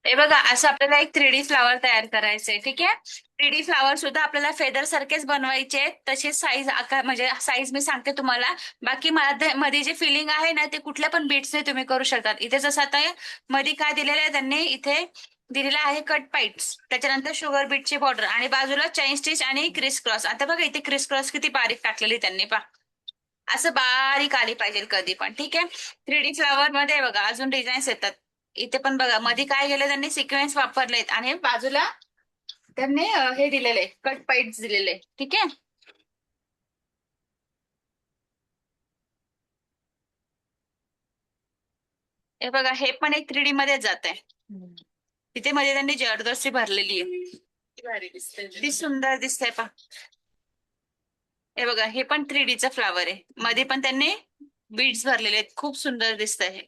हे बघा, असं आपल्याला एक 3D फ्लावर तयार करायचंय. ठीक आहे. 3D फ्लावर सुद्धा आपल्याला फेदर सारखेच बनवायचे आहेत. तसेच साईज आकार म्हणजे साईज मी सांगते तुम्हाला. बाकी मध्ये जे फिलिंग आहे ना ते कुठल्या पण बीट्सने तुम्ही करू शकतात. इथे जसं आता मध्ये काय दिलेलं आहे त्यांनी इथे दिलेलं आहे कट पाईट्स, त्याच्यानंतर शुगर बीटची बॉर्डर आणि बाजूला चैन स्टिच आणि क्रिस क्रॉस. आता बघा इथे क्रिस क्रॉस किती बारीक टाकलेली त्यांनी पा, असं बारीक आली पाहिजे कधी पण. ठीक आहे. 3D फ्लावर मध्ये बघा अजून डिझाईन्स येतात. इथे पण बघा मध्ये काय केलं त्यांनी सिक्वेन्स वापरलेत आणि बाजूला त्यांनी हे दिलेले कट पाईट्स दिलेले. ठीक आहे. हे बघा हे पण एक 3D मध्ये जात आहे. तिथे मध्ये त्यांनी जर्दोसी भरलेली आहे. ती सुंदर दिसते पा. हे बघा हे पण 3Dचं फ्लावर आहे. मध्ये पण त्यांनी बीड्स भरलेले आहेत. खूप सुंदर दिसत आहे.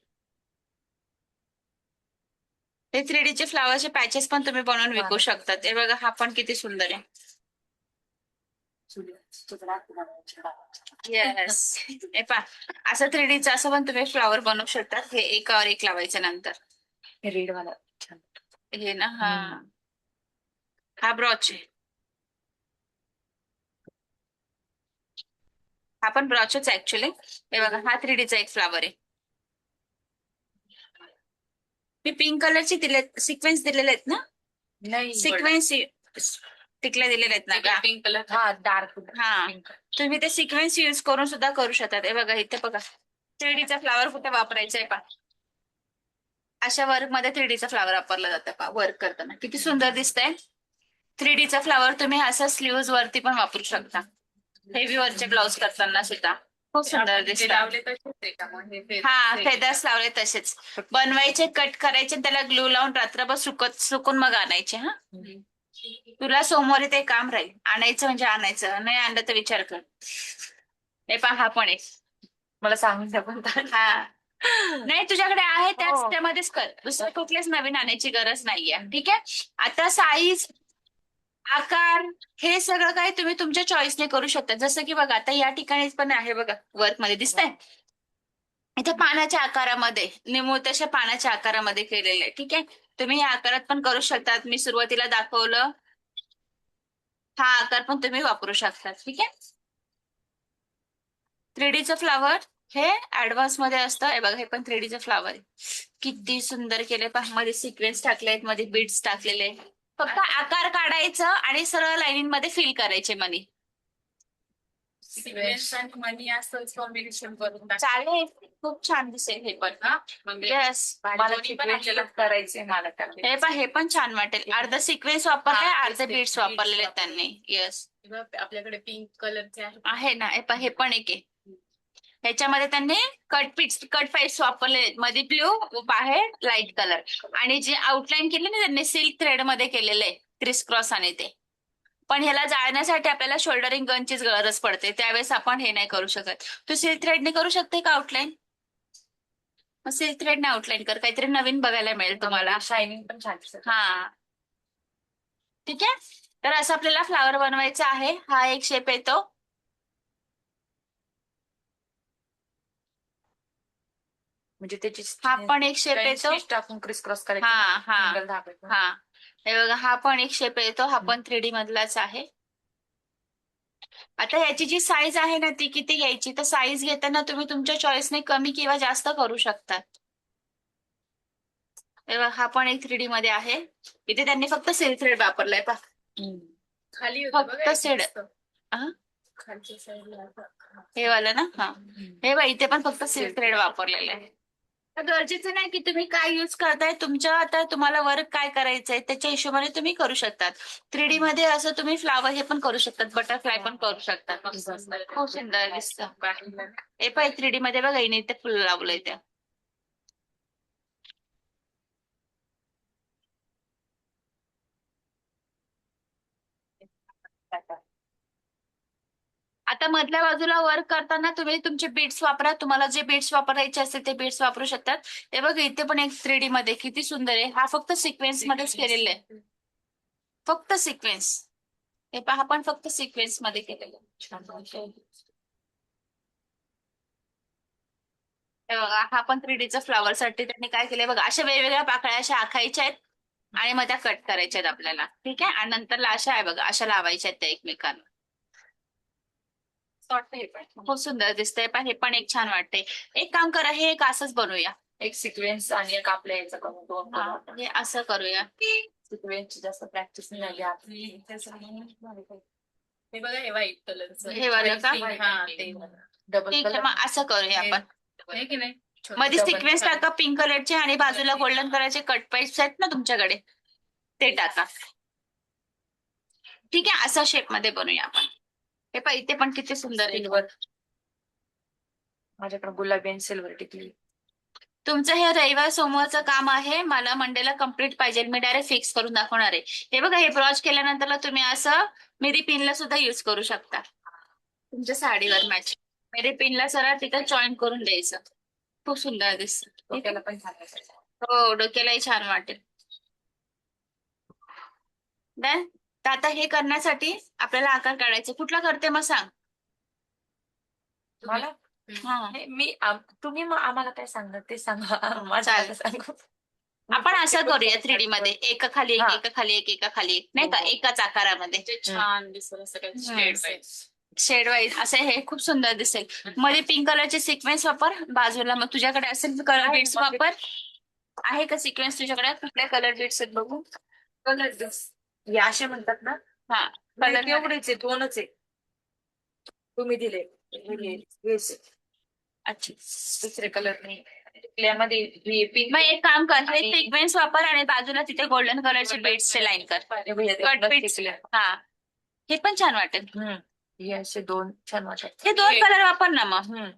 हे 3Dचे फ्लावरचे पॅचेस पण तुम्ही बनवून विकू शकतात. हे बघा हा पण किती सुंदर आहे. येस. हे पा, असं 3Dचं असं पण तुम्ही फ्लावर बनवू शकतात. हे एकावर एक लावायचं नंतर. रेड वाला छान. हे ना हा, हा ब्रॉच आहे. हा पण ब्रॉचच ऍक्च्युली. हे बघा हा 3Dचा एक फ्लावर आहे. मी पिंक कलरची दिले सिक्वेन्स दिलेले आहेत ना. नाही सिक्वेन्स टिकल्या दिलेल्या आहेत ना का. पिंक कलर हा डार्क हा, तुम्ही ते सिक्वेन्स यूज करून सुद्धा करू शकतात. हे बघा इथे बघा 3Dचा फ्लावर कुठे वापरायचा आहे पा. अशा वर्क मध्ये 3Dचा फ्लावर वापरला जातं पा वर्क करताना. किती सुंदर दिसतंय. 3Dचा फ्लावर तुम्ही असं स्लीव्ह वरती पण वापरू शकता. हेवी वरचे ब्लाउज करताना सुद्धा खूप सुंदर दिसतात. लावले तसेच का मग हा फेदर्स लावले तसेच बनवायचे, कट करायचे, त्याला ग्लू लावून रात्रभर सुकून मग आणायचे. हा, तुला सोमवारी ते काम राहील. आणायचं म्हणजे आणायचं, नाही आणलं तर विचार कर. हे पहा हा पण एक मला सांगून पण हा, नाही तुझ्याकडे आहे त्याच त्यामध्येच कर. दुसरं कुठलेच नवीन आणायची गरज नाहीये. ठीक आहे. आता साईज आकार हे सगळं काही तुम्ही तुमच्या चॉईसने करू शकता. जसं की बघा आता या ठिकाणी पण आहे बघा वर्क मध्ये दिसतंय. इथे पानाच्या आकारामध्ये निमुळ तशा पानाच्या आकारामध्ये केलेलं आहे. ठीक आहे. तुम्ही या आकारात पण करू शकतात. मी सुरुवातीला दाखवलं हा आकार पण तुम्ही वापरू शकता. ठीक आहे. 3Dचं फ्लावर हे ऍडव्हान्स मध्ये असतं. हे बघा हे पण 3Dचं फ्लावर आहे. किती सुंदर केले पहा. मध्ये सिक्वेन्स टाकले आहेत, मध्ये बीड्स टाकलेले. फक्त आकार काढायचं आणि सरळ लाईनिंग मध्ये फिल करायचे मनी. सिक्वेन्स आणि मनी असं कॉम्बिनेशन करून चालेल. खूप छान दिसेल हे पण. येस मला करायचे मला. हे पण हे पण छान वाटेल. अर्ध सिक्वेन्स वापरले, अर्धे बीड्स वापरलेले आहेत त्यांनी. येस आपल्याकडे पिंक कलरचे आहे ना. हे पण एक आहे. ह्याच्यामध्ये त्यांनी कट पाईट्स वापरले आहेत. मध्ये ब्ल्यू बाहेर लाईट कलर आणि जे आउटलाईन केले ना त्यांनी सिल्क थ्रेड मध्ये केलेले क्रिस क्रॉस आणि ते. पण ह्याला जाळण्यासाठी आपल्याला शोल्डरिंग गनचीच गरज पडते. त्यावेळेस आपण हे नाही करू शकत. तू सिल्क थ्रेडने करू शकते का आउटलाईन. मग सिल्क थ्रेडने आउटलाईन कर. काहीतरी नवीन बघायला मिळेल तुम्हाला. शायनिंग पण छान दिसत. हा ठीक आहे. तर असं आपल्याला फ्लावर बनवायचा आहे. हा एक शेप येतो. म्हणजे त्याची हा पण एक शेप येतो. टाकून क्रिस क्रॉस करायचा. हा हा हा, हे बघा हा पण एक शेप येतो. हा पण 3D मधलाच आहे. आता याची जी साईज आहे ना ती किती घ्यायची, तर साईज घेताना तुम्ही तुमच्या चॉईसने कमी किंवा जास्त करू शकता. तेव्हा हा पण एक 3D मध्ये आहे. इथे त्यांनी फक्त सिल्क थ्रेड वापरलाय पा. खाली फक्त सेड खालच्या साईडला हे वाला ना. हा हे बघा इथे पण फक्त सिल्क थ्रेड वापरलेलं आहे. तर गरजेचं नाही की तुम्ही काय युज करताय. तुमच्या आता तुम्हाला वर्क काय करायचंय त्याच्या हिशोबाने तुम्ही करू शकतात. 3D मध्ये असं तुम्ही फ्लावर हे पण करू शकतात, बटरफ्लाय पण करू शकतात. खूप सुंदर दिसतं. हे पण 3D मध्ये बघा हिने इथे फुल लावलंय त्या. आता मधल्या बाजूला वर्क करताना तुम्ही तुमचे बीड्स वापरा. तुम्हाला जे बीड्स वापरायचे असतील ते बीड्स वापरू शकतात. हे बघा इथे पण एक 3D मध्ये किती सुंदर आहे. हा फक्त सिक्वेन्स मध्येच केलेला आहे. फक्त सिक्वेन्स. हे पहा पण फक्त सिक्वेन्स मध्ये केलेलं. हे हे बघा, हा पण 3Dचा फ्लॉवर साठी त्यांनी काय केलंय बघा, अशा वेगवेगळ्या पाकळ्या अशा आखायच्या आहेत आणि मग त्या कट करायच्या आहेत आपल्याला. ठीक आहे. आणि नंतरला अशा आहे बघा, अशा लावायच्या आहेत त्या एकमेकांना. वाटतं हे पण खूप सुंदर दिसतंय, पण हे पण एक छान वाटते. एक काम करा, हे एक असंच बनवूया. एक सिक्वेन्स आणि एक आपल्या याचं करून दोन करू आपण. हे असं करूया. सिक्वेन्सची जास्त प्रॅक्टिस नाही झाली आपली. हे बघा, हे व्हाईट कलरचं. हे वालं का? हा, ते डबल ठीक आहे, कलर मग असं करूया आपण. आहे की नाही? मध्ये डबल सिक्वेन्स कलर. टाका पिंक कलरचे आणि बाजूला गोल्डन कलरचे कट पाईप्स आहेत ना तुमच्याकडे, ते टाका. ठीक आहे, असा शेप मध्ये बनवूया आपण. हे पण इथे पण किती सुंदर आहे. सिल्वर. माझ्याकडे गुलाबी आणि सिल्वर टिकली. तुमचं हे रविवार सोमवारचं काम आहे, मला मंडेला कम्प्लीट पाहिजे. मी डायरेक्ट फिक्स करून दाखवणार आहे. हे बघा, हे ब्रॉच केल्यानंतर तुम्ही असं मेरी पिनला सुद्धा युज करू शकता तुमच्या साडीवर मॅच. मेरी पिनला सरळ तिथं जॉईन करून द्यायचं. खूप सुंदर दिसत. डोक्याला पण छान असायचं. हो, डोक्यालाही छान वाटेल. डन. तर आता हे करण्यासाठी आपल्याला आकार काढायचे. कुठला करते मग सांग. मला हा, तुम्ही मग आम्हाला काय सांगा ते सांगा. माझं चालेल. आता सांगू. आपण असं करूया 3D मध्ये, एका खाली एक, हा. एका खाली एक, एका खाली एक, नाही का, हो, हो. एकाच आकारामध्ये ते छान दिसत असं काही शेड वाईज. शेड वाईज असे हे खूप सुंदर दिसेल. मध्ये पिंक कलरचे सिक्वेन्स वापर बाजूला. मग तुझ्याकडे असेल कलर आहे, बीड्स माझे- वापर. आहे का सिक्वेन्स तुझ्याकडे? कुठल्या कलर बीड्स आहेत बघू. कलर हे असे म्हणतात ना. हा, कलर कलर एवढेच आहे, दोनच आहे तुम्ही दिले. हेच आहे. अच्छा. दुसरे कलर नाही. टिकल्यामध्ये पिंक. मग एक काम कर, हे सिक्वेन्स वापर आणि बाजूला तिथे गोल्डन कलरचे बीड्सचे लाईन कर. Cut beads. हा, हे पण छान वाटेल. हे असे दोन छान वाटतात. हे दोन कलर वापर ना मग. हम्म.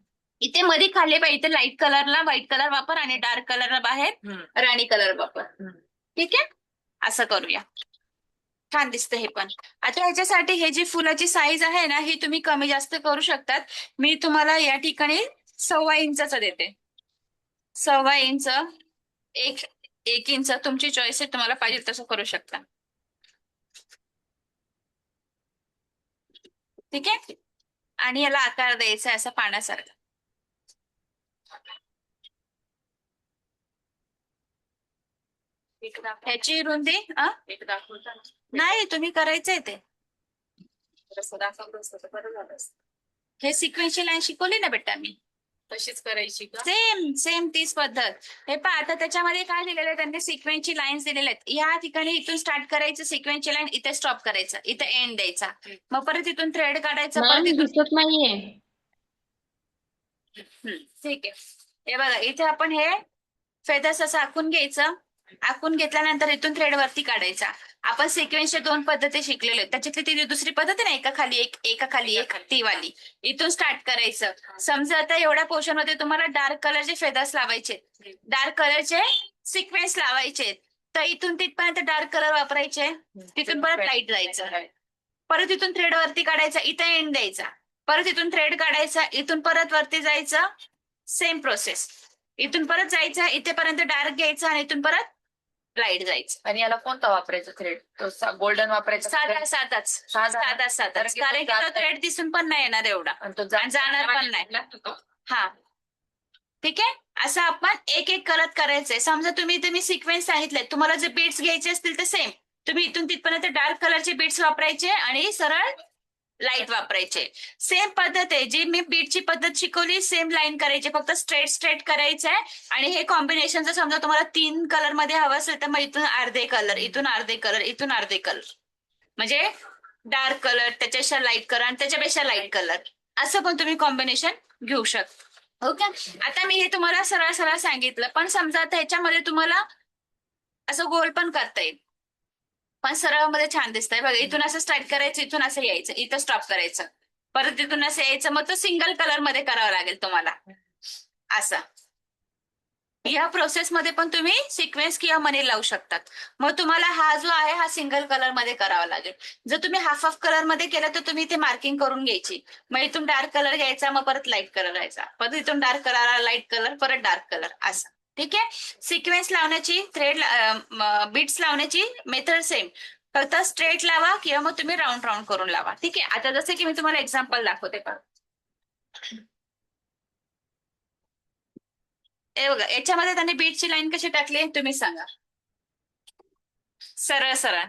इथे मध्ये खाली पाहिजे, इथे लाईट कलरला व्हाईट कलर वापर आणि डार्क कलरला बाहेर राणी कलर वापर. ठीक आहे, असं करूया. छान दिसतं हे पण. आता ह्याच्यासाठी हे जी फुलाची साईज आहे ना, ही तुम्ही कमी जास्त करू शकतात. मी तुम्हाला या ठिकाणी 1.25 इंचाचं देते. 1.25 इंच, एक इंच, तुमची चॉईस आहे, तुम्हाला पाहिजे तसं करू शकता. ठीक आहे. आणि याला आकार द्यायचा आहे असा पाण्यासारखा. ह्याची रुंदी एक दाखवता ना. नाही, तुम्ही करायचंय ते. जसं दाखवलं असतं तर बरं झालं असतं. हे सिक्वेन्सची लाईन शिकवली ना बेटा मी. तशीच करायची का? सेम सेम तीच पद्धत. हे पहा, आता त्याच्यामध्ये काय दिलेलं आहे, त्यांनी सिक्वेन्सची लाईन्स दिलेल्या आहेत. या ठिकाणी इथून स्टार्ट करायचं सिक्वेन्सची लाईन, इथे स्टॉप करायचं, इथे एंड द्यायचा. मग परत इथून थ्रेड काढायचं, परत इथून. दिसत नाहीये. ठीक आहे. हे बघा, इथे आपण हे फेदर्स असं आखून घ्यायचं. आखून घेतल्यानंतर इथून थ्रेड वरती काढायचा. आपण सिक्वेन्सच्या 2 पद्धती शिकलेलो आहेत. त्याच्यातली ती दुसरी पद्धत आहे ना, एका खाली एक, एका खाली एक, ती वाली. इथून स्टार्ट करायचं. समजा आता एवढ्या पोर्शन मध्ये तुम्हाला डार्क कलरचे फेदर्स लावायचे, डार्क कलरचे सिक्वेन्स लावायचे, तर इथून तिथपर्यंत डार्क कलर वापरायचे, तिथून परत लाईट जायचं, परत इथून थ्रेड वरती काढायचा, इथं एंड द्यायचा, परत इथून थ्रेड काढायचा, इथून परत वरती जायचं, सेम प्रोसेस. इथून परत जायचं, इथेपर्यंत डार्क घ्यायचं आणि इथून परत लाईट जायचं. आणि याला कोणता वापरायचा थ्रेड? तो गोल्डन वापरायचा? साधाच कारण की तो थ्रेड दिसून पण नाही येणार एवढा आणि तो आणि जाणार पण नाही. हा, ठीक आहे. असं आपण एक एक करत करायचंय. समजा तुम्ही सिक्वेन्स सांगितले, तुम्हाला जे बीट्स घ्यायचे असतील ते सेम, तुम्ही इथून तिथपर्यंत डार्क कलरचे बीट्स वापरायचे आणि सरळ लाईट वापरायचे. सेम पद्धत आहे, जी मी बीटची पद्धत शिकवली, सेम लाईन करायची, फक्त स्ट्रेट करायचंय. आणि हे कॉम्बिनेशन जर समजा तुम्हाला 3 कलर मध्ये हवं असेल तर मग इथून अर्धे कलर, इथून अर्धे कलर, इथून अर्धे कलर, म्हणजे डार्क कलर, त्याच्यापेक्षा लाईट कलर आणि त्याच्यापेक्षा लाईट कलर, असं पण तुम्ही कॉम्बिनेशन घेऊ शकता. ओके. आता मी हे तुम्हाला सरळ सरळ सांगितलं, पण समजा आता ह्याच्यामध्ये तुम्हाला असं गोल पण करता येईल, पण सरळ मध्ये छान दिसतंय बघा. इथून असं स्टार्ट करायचं, इथून असं यायचं, इथं स्टॉप करायचं, परत इथून असं यायचं, मग तो सिंगल कलर मध्ये करावा लागेल तुम्हाला असं. या प्रोसेसमध्ये पण तुम्ही सिक्वेन्स किंवा मनी लावू शकतात. मग तुम्हाला हा जो आहे हा सिंगल कलर मध्ये करावा लागेल. जर तुम्ही हाफ कलर मध्ये केलं तर तुम्ही इथे मार्किंग करून घ्यायची, मग इथून डार्क कलर घ्यायचा, मग परत लाईट कलर घ्यायचा, परत इथून डार्क कलर, लाईट कलर, परत डार्क कलर, असं. ठीक आहे. सिक्वेन्स लावण्याची, थ्रेड बीट्स लावण्याची मेथड सेम, फक्त स्ट्रेट लावा किंवा मग तुम्ही राऊंड करून लावा. ठीक आहे. आता जसं की मी तुम्हाला एक्झाम्पल दाखवते पहा. हे बघा याच्यामध्ये त्यांनी बीटची लाईन कशी टाकली तुम्ही सांगा. सरळ सरळ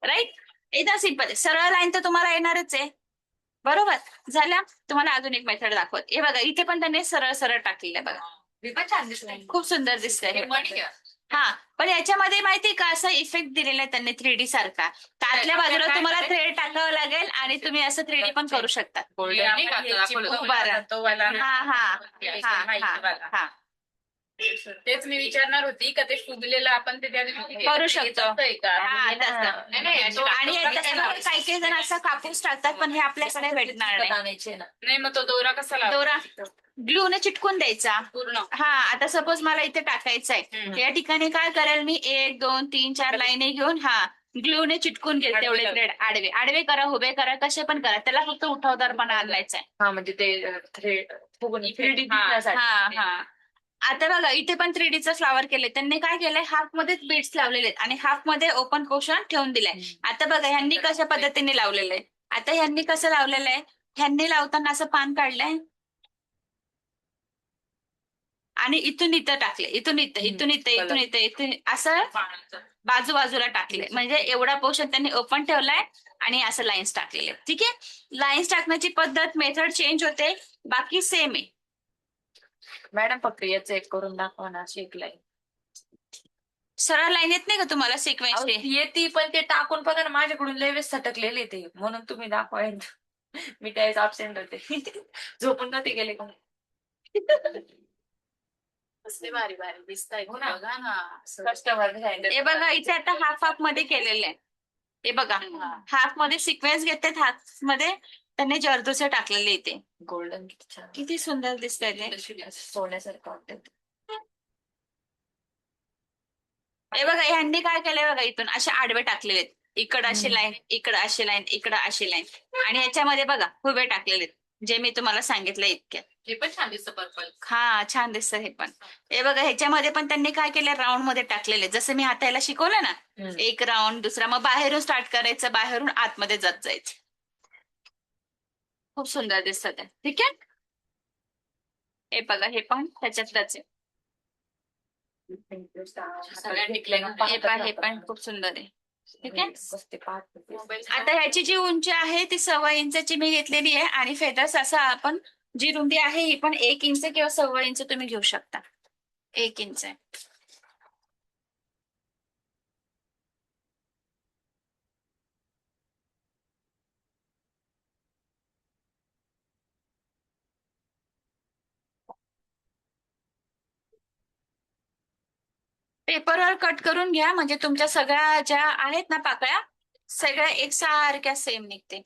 राईट, एकदम सिंपल. सरळ लाईन तर तुम्हाला येणारच आहे, बरोबर. झाल्या. तुम्हाला अजून एक मेथड दाखवत. हे बघा इथे पण त्यांनी सरळ सरळ टाकलेलं आहे बघा. मी पण छान दिसतंय. खूप सुंदर दिसतंय हे. मणी आहे. हा, पण याच्यामध्ये माहितीये का असा इफेक्ट दिलेला आहे त्यांनी 3D सारखा. आतल्या बाजूला तुम्हाला थ्रेड टाकावं लागेल आणि तुम्ही असं 3D पण करू शकता. नाही का आता दाखवलं. बरं. तो वाला ना. हा हा हा माहिती वाला. हा. तेच मी विचारणार होती का ते फुगलेलं आपण ते त्या दिवशी करू शकतो. तसं आहे का? हा, तसं. नाही, नाही, तो- आणि काही काही जण असं कापूस टाकतात, पण हे आपल्याकडे भेटणार नाही. आणायचे ना. नाही मग तो दोरा कसा लावतो? दोरा ग्लूने चिटकून द्यायचा. पूर्ण हा, आता सपोज मला इथे टाकायचं आहे, या ठिकाणी काय करेल मी 1 2 3 4 लाईनी घेऊन ग्लूने चिटकून घेईल तेवढे थ्रेड. आडवे आडवे करा, उभे करा, कसे पण करा, त्याला फक्त उठावदारपणा आणायचा आहे. हा म्हणजे ते थ्रेड फुगून 3D हा, दिसण्यासाठी. हा. आता बघा इथे पण 3Dचं फ्लावर केले. त्यांनी काय केलंय, हाफ मध्येच बीड्स लावलेले आहेत आणि हाफ मध्ये ओपन पोर्शन ठेवून दिलाय. आता बघा ह्यांनी कशा पद्धतीने लावलेलं आहे. आता ह्यांनी कसं लावलेलं आहे, ह्यांनी लावताना असं पान काढलंय आणि इथून इथं टाकले, इथून इथं, इथून इथं, इथून इथं, इथून असं बाजूबाजूला टाकले. म्हणजे एवढा पोर्शन त्यांनी ओपन ठेवलाय आणि असं लाईन्स टाकलेले. ठीक आहे, लाईन्स टाकण्याची पद्धत मेथड चेंज होते, बाकी सेम आहे. मॅडम फक्त याचं एक करून दाखवा ना, अशी एक लाईन. सरळ लाईन येत नाही का तुम्हाला सिक्वेन्सची? येते पण ते टाकून बघा ना, माझ्याकडून लय वेळेस सटकलेले ते, म्हणून तुम्ही दाखवा एकदा. मी त्यावेळेस absent होते. झोपून नव्हते गेले का? कसले भारी भारी दिसताय हो ना. बघा ना. कस्टमर हे बघा इथे आता हाफ हाफ मध्ये केलेलं आहे. हे बघा हाफ मध्ये सिक्वेन्स घेतात, हाफ मध्ये त्यांनी जर्दोसे टाकलेले इथे. गोल्डन किती छान, किती सुंदर दिसतंय ते. सोन्यासारखं वाटत. हे बघा ह्यांनी काय केलंय बघा, इथून असे आडवे टाकलेले आहेत. इकडं अशी लाईन, इकडं अशी लाईन, इकडं अशी लाईन, आणि ह्याच्यामध्ये बघा उभे टाकलेले आहेत, जे मी तुम्हाला सांगितलं इतक्यात. हे पण छान दिसतं पर्पल. हा, छान दिसतं हे पण. हे बघा ह्याच्यामध्ये पण त्यांनी काय केलं, राऊंड मध्ये टाकलेले. जसं मी हातायला शिकवलं ना, एक राऊंड, दुसरा, मग बाहेरून स्टार्ट करायचं, बाहेरून आतमध्ये जात जायचं. खूप सुंदर दिसतं ते. ठीक आहे, हे बघा हे पण त्याच्यातलंच आहे. सगळ्या टिकल्या. हे पण खूप सुंदर आहे. ठीक आहे, बसते पाहत. आता ह्याची जी उंची आहे ती 1.25 इंचाची मी घेतलेली आहे, आणि फेदर्स असा आपण जी रुंदी आहे ही पण 1 इंच किंवा 1.25 इंच तुम्ही घेऊ शकता. 1 इंच आहे. पेपरवर कट करून घ्या, म्हणजे तुमच्या सगळ्या ज्या आहेत ना पाकळ्या, सगळ्या एकसारख्या सेम निघते.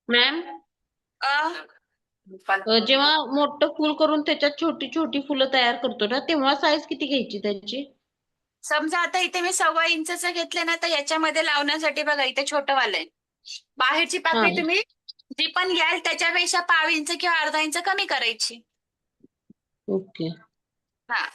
मॅम, जेव्हा मोठं फुल करून त्याच्यात छोटी छोटी फुलं तयार करतो ना, तेव्हा साईज किती घ्यायची त्याची? समजा आता इथे मी 1.25 इंचचं घेतलं ना, तर याच्यामध्ये लावण्यासाठी बघा इथे छोटं वालं आहे. बाहेरची पाकळी हा. तुम्ही जी पण घ्याल त्याच्यापेक्षा 1/2 इंच किंवा अर्धा इंच कमी करायची. ओके. हा,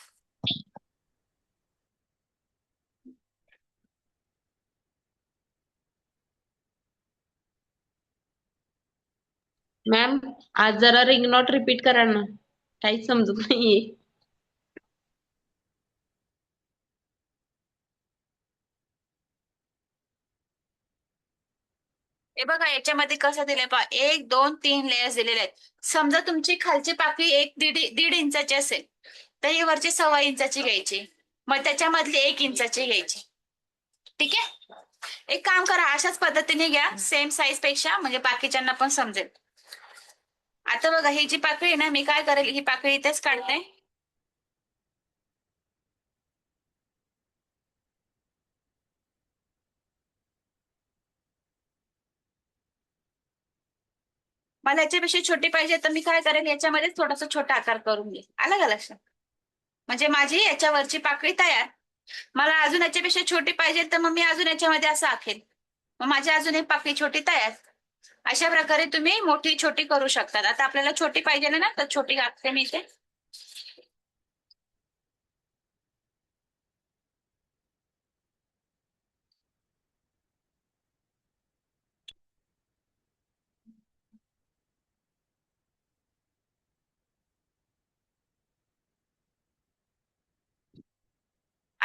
मॅम, आज जरा रिंग नॉट रिपीट करा ना, काहीच समजत नाहीये. हे बघा याच्यामध्ये कसं दिलंय पहा, 1 2 3 लेयर्स दिलेले आहेत. समजा तुमची खालची पाकळी 1 दीड इंचाची असेल, तर ही वरची 1.25 इंचाची घ्यायची, मग त्याच्यामधली 1 इंचाची घ्यायची. ठीक आहे, एक काम करा, अशाच पद्धतीने घ्या, सेम साईज पेक्षा, म्हणजे बाकीच्यांना पण समजेल. आता बघा ही जी पाकळी आहे ना, मी काय करेल, ही पाकळी इथेच काढते. मला याच्यापेक्षा छोटी पाहिजे तर मी काय करेल, याच्यामध्ये थोडासा छोटा आकार करून घेईल. आलं का लक्षात? म्हणजे माझी याच्यावरची पाकळी तयार. मला अजून याच्यापेक्षा छोटी पाहिजे तर मग मी अजून याच्यामध्ये असं आखेल, मग माझी अजून एक पाकळी छोटी तयार. अशा प्रकारे तुम्ही मोठी छोटी करू शकतात. आता आपल्याला छोटी पाहिजे ना, तर छोटी आखते मी इथे.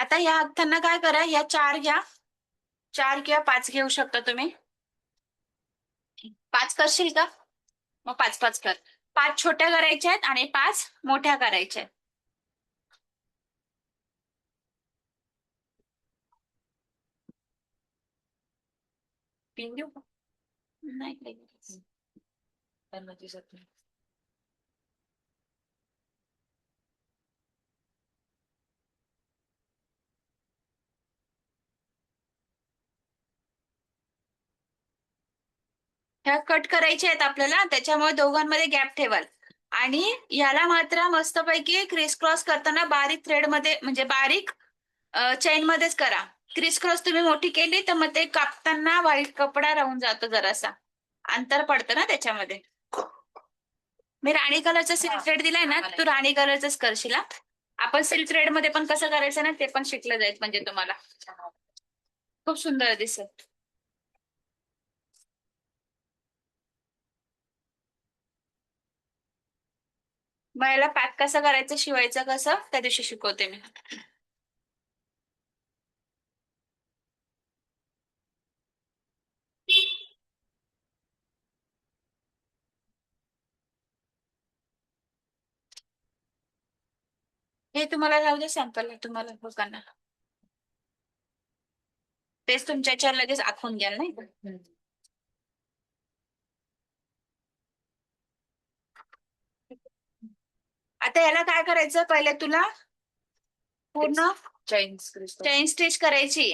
आता ह्या हातांना काय करा, ह्या 4 घ्या, 4 किंवा 5 घेऊ शकता तुम्ही. 5 करशील का? मग 5-5 कर. 5 छोट्या करायच्या आहेत आणि 5 मोठ्या करायच्या आहेत. पिन देऊ का? नाही काही. त्यांना दिसत नाही. ह्या कट करायच्या आहेत आपल्याला, त्याच्यामुळे दोघांमध्ये गॅप ठेवाल. आणि ह्याला मात्र मस्तपैकी क्रिस क्रॉस करताना बारीक थ्रेड मध्ये, म्हणजे बारीक चेन मध्येच करा. क्रिस क्रॉस तुम्ही मोठी केली तर मग ते कापताना व्हाईट कपडा राहून जातो, जरासा अंतर पडतं ना त्याच्यामध्ये. मी राणी कलरचा सिल्क थ्रेड दिलाय ना, तू राणी कलरच करशील हा. आपण सिल्क थ्रेड मध्ये पण कसं करायचं ना ते पण शिकलं जाईल, म्हणजे तुम्हाला खूप सुंदर दिसेल. मग याला पॅक कसं करायचं, शिवायचं कसं, त्या दिवशी शिकवते मी. हे तुम्हाला राहू दे, सॅम्पल तुम्हाला बघाना. तेच तुमच्या याच्यावर लगेच आखून घ्याल नाही का? आता याला काय करायचं, पहिले तुला पूर्ण चैन चेन स्टिच करायची,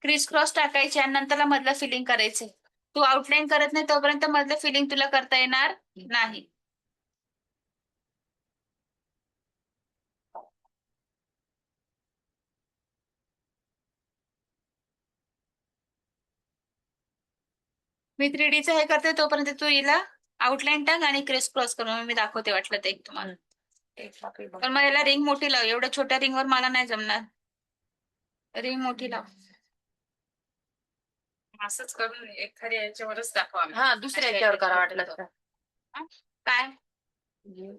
क्रिस क्रॉस टाकायची आणि नंतरला मधलं फिलिंग करायचे. तू आउटलाईन करत नाही तोपर्यंत मधलं फिलिंग तुला करता येणार नाही. मी 3Dचं हे करते तोपर्यंत तू हिला आउटलाईन टाक आणि क्रिस क्रॉस करून मी दाखवते, वाटलं ते एक तुम्हाला. पण मग याला रिंग मोठी लाव, एवढ्या छोट्या रिंगवर मला नाही जमणार. रिंग मोठी लाव. असंच करून एखाद्या याच्यावरच दाखवा. हा, दुसऱ्या याच्यावर करा वाटलं तर. काय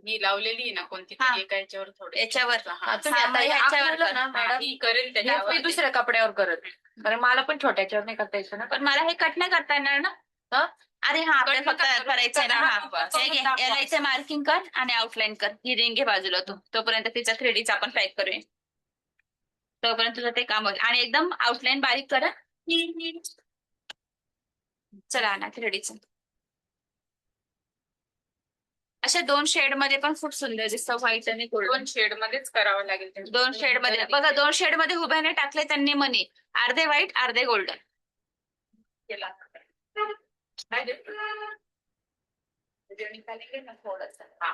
मी लावलेली आहे ना कोणती हा. तरी, एका याच्यावर थोडं याच्यावर हा, तुम्ही आता हे ह्याच्यावर आखलेलं कर. ना मॅडम, ही करेल हे त्याच्यावर. मी दुसऱ्या कपड्यावर करत. कारण मला पण छोट्या याच्यावर नाही करता यायचं ना. पण मला हे कट नाही करता येणार ना. हा? अरे हा, आपल्याला कट फक्त नका करू. करायचंय ना. हा बस. हे घे, याला इथे मार्किंग कर आणि आउटलाईन कर. ही रिंग घे बाजूला तू, तोपर्यंत तिचा 3Dचा आपण पॅक करूया. तोपर्यंत तुझं ते काम होईल. आणि एकदम आउटलाईन बारीक करा. चला ना 3Dचं. अशा 2 शेड मध्ये पण खूप सुंदर दिसतं, व्हाईट आणि गोल्डन. 2 शेड मध्येच करावं लागेल ते. 2 शेड मध्ये बघा, 2 शेड मध्ये उभ्याने टाकले त्यांनी मनी, अर्धे व्हाईट अर्धे गोल्डन. केला. काय ते? त्याच्यावर निघाले ना थोडंसं. हा.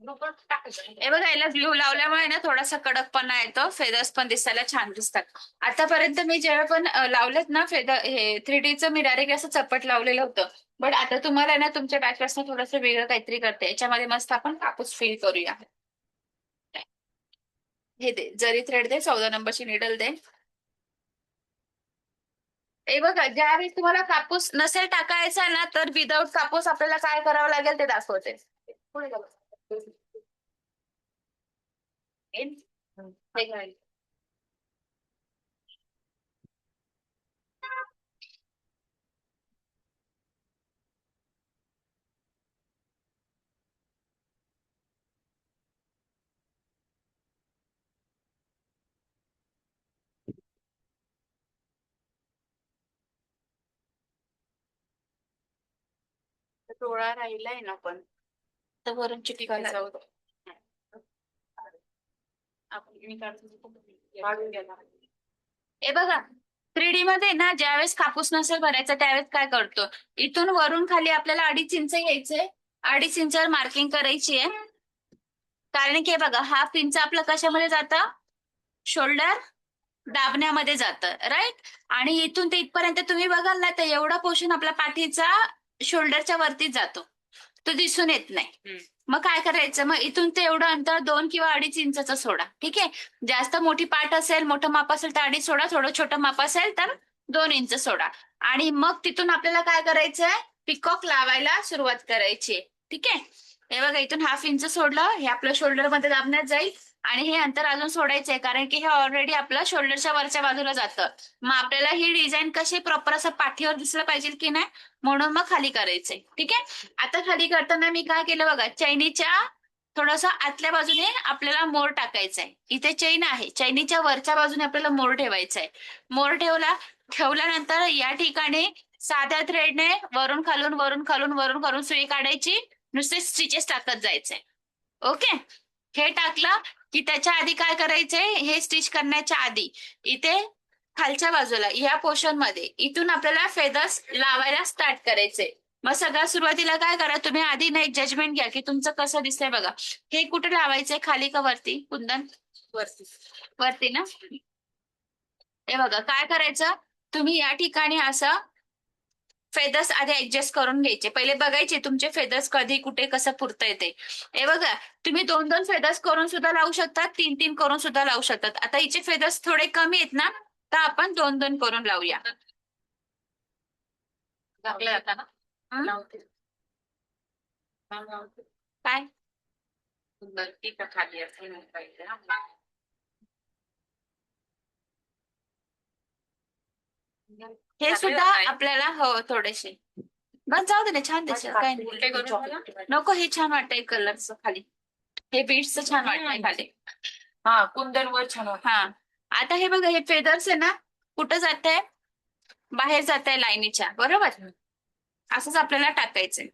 ग्रुपवर टाकायचं. हे बघा, याला ग्लू लावल्यामुळे ना थोडासा कडकपणा येतो, फेदर्स पण दिसायला छान दिसतात. आतापर्यंत मी जेव्हा पण लावलेत ना फेदर, हे 3Dचं मी डायरेक्ट असं चपट लावलेलं होतं. बट आता तुम्हाला ना तुमच्या बॅचपासून थोडंसं वेगळं काहीतरी करते. याच्यामध्ये मस्त आपण कापूस फिल करूया. हे दे, जरी थ्रेड दे, 14 नंबरची निडल दे. हे बघा, ज्यावेळेस तुम्हाला कापूस नसेल टाकायचा ना, तर विदाऊट कापूस आपल्याला काय करावं लागेल ते दाखवते. पुढे जाऊ. हे घाल. डोळा राहिलाय ना, पण तर वरून चिटकायला जाऊ दे. हे बघा, 3D मध्ये ना ज्यावेळेस कापूस नसेल भरायचा त्यावेळेस काय करतो, इथून वरून खाली आपल्याला 2.5 इंच घ्यायचंय. 2.5 इंचावर मार्किंग करायची आहे. कारण की हे बघा, 1/2 इंच आपलं कशामध्ये जातं, शोल्डर दाबण्यामध्ये जातं, राईट. आणि इथून ते इथपर्यंत तुम्ही बघाल ना, तर एवढा पोर्शन आपला पाठीचा शोल्डरच्या वरतीच जातो, तो दिसून येत नाही. मग काय करायचं, मग इथून ते एवढं अंतर 2 किंवा 2.5 इंचाचं सोडा. ठीक आहे. जास्त मोठी पाठ असेल, मोठं माप असेल तर 2.5 सोडा, थोडं छोटं माप असेल तर 2 इंच सोडा. आणि मग तिथून आपल्याला काय करायचंय, पिकॉक लावायला सुरुवात करायची. ठीक आहे. हे बघा, इथून 1/2 इंच सोडलं, हे आपल्या शोल्डर मध्ये दाबण्यात जाईल. आणि हे अंतर अजून सोडायचंय, कारण की हे ऑलरेडी आपलं शोल्डरच्या वरच्या बाजूला जातं. मग आपल्याला ही डिझाईन कशी प्रॉपर असं पाठीवर दिसलं पाहिजे की नाही, म्हणून मग खाली करायचंय. ठीक आहे. आता खाली करताना मी काय केलं बघा, चैनीच्या थोडस आतल्या बाजूने आपल्याला मोर टाकायचाय. इथे चैन आहे, चैनीच्या वरच्या बाजूने आपल्याला मोर ठेवायचा आहे. मोर ठेवल्यानंतर या ठिकाणी साध्या थ्रेडने वरून खालून वरून खालून वरून खालून सुई काढायची, नुसते स्टिचेस टाकत जायचे. ओके. हे टाकलं की त्याच्या आधी काय करायचंय, हे स्टिच करण्याच्या आधी इथे खालच्या बाजूला या पोर्शन मध्ये इथून आपल्याला फेदर्स लावायला स्टार्ट करायचे. मग सगळ्यात सुरुवातीला काय करा, तुम्ही आधी ना एक जजमेंट घ्या की तुमचं कसं दिसतंय बघा. हे कुठे लावायचंय, खाली का वरती कुंदन? वरती. वरती ना. हे बघा काय करायचं, तुम्ही या ठिकाणी असं फेदर्स आधी ऍडजस्ट करून घ्यायचे. पहिले बघायचे तुमचे फेदर्स कधी कुठे कसं पुरता येते. हे बघा, तुम्ही 2-2 फेदर्स करून सुद्धा लावू शकतात, 3-3 करून सुद्धा लावू शकतात. आता हिचे फेदर्स थोडे कमी आहेत ना, तर आपण 2-2 करून लावूया. झाकलं आता ना. हं? लावते. लावते. काय वरती का खाली असं नाही पाहिजे ना. हे झाकले सुद्धा जात आहे. आपल्याला हो थोडेसे. बस जाऊ दे ना, छान दिसेल, काय नाही. उलटे करून मला? नको, हे छान वाटतंय कलरचं खाली, हे बीड्सचं छान वाटतंय खाली. हा कुंदन वर छान वाटतं. हा. आता हे बघा, हे फेदर्स आहे ना, कुठं जात आहे, बाहेर जात आहे लाईनीच्या, बरोबर. असंच आपल्याला टाकायचंय.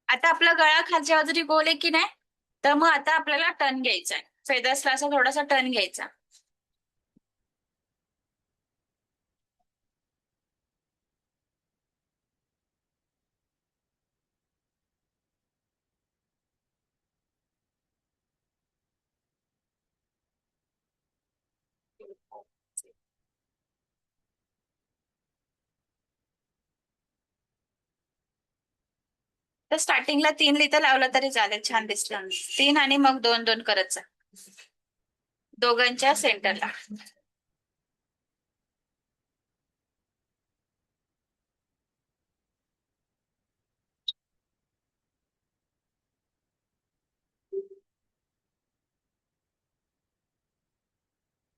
आता आपला गळा खालच्या बाजूने गोल आहे की नाही, तर मग आता आपल्याला टर्न घ्यायचा आहे. फेदर्सला असा थोडासा टर्न घ्यायचा. तर स्टार्टिंगला 3 लिटर लावलं तरी चालेल, छान दिसलं. 3 आणि मग 2-2 करत जा दोघांच्या सेंटरला.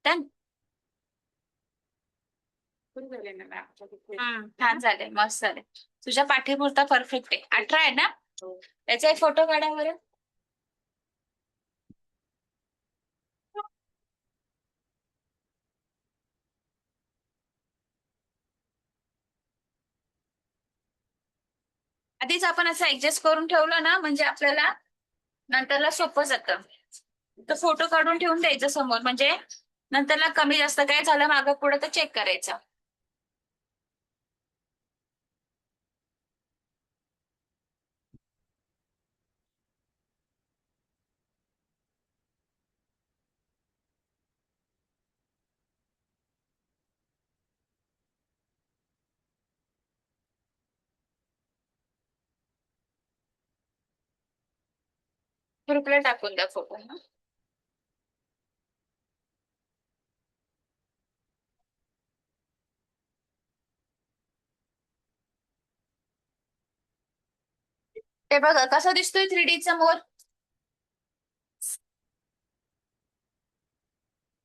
Done? छान झाले, मस्त झाले. तुझ्या पाठीपुरता परफेक्ट आहे. 18 आहे ना. त्याचा एक फोटो काढा बरं. आधीच आपण असं ऍडजस्ट करून ठेवलं ना, म्हणजे आपल्याला नंतरला सोपं जातं. तर फोटो काढून ठेवून द्यायचं समोर, म्हणजे नंतरला कमी जास्त काय झालं मागं पुढे तर चेक करायचं. ग्रुपला टाकून द्या फोटो. ते बघा कसा दिसतोय 3Dचा मोर.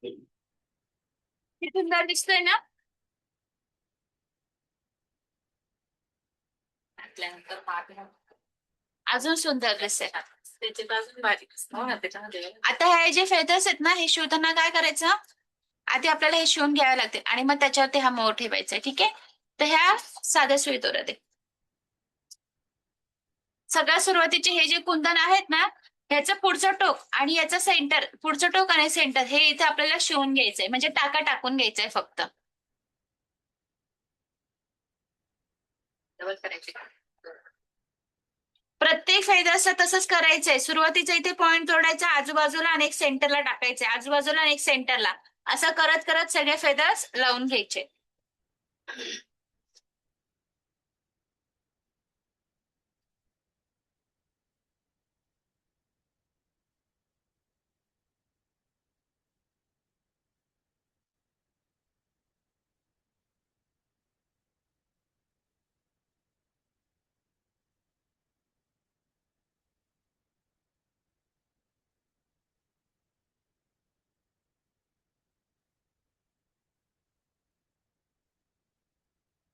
किती सुंदर दिसतोय ना. घातल्यानंतर मागे अजून सुंदर दिसेल. त्याचे तर अजून भारी दिसतं. हो ना त्याच्यामध्ये. आता हे जे फेदर्स आहेत ना, हे शिवताना काय करायचं, आधी आपल्याला हे शिवून घ्यावे लागतील आणि मग त्याच्यावरती हा मोर ठेवायचा. ठीक आहे. तर ह्या साध्या सुई दोऱ्या दे. सगळ्यात सुरुवातीचे हे जे कुंदन आहेत ना, ह्याचं पुढचं टोक आणि याचं सेंटर, पुढचं टोक आणि सेंटर हे इथे आपल्याला शिवून घ्यायचंय, म्हणजे टाका टाकून घ्यायचंय फक्त. डबल करायचे. प्रत्येक फेदर्सला तसंच करायचंय. सुरुवातीचा इथे पॉईंट जोडायचा आजूबाजूला आणि एक सेंटरला टाकायचंय, आजूबाजूला आणि एक सेंटरला. असं करत करत सगळे फेदर्स लावून घ्यायचे.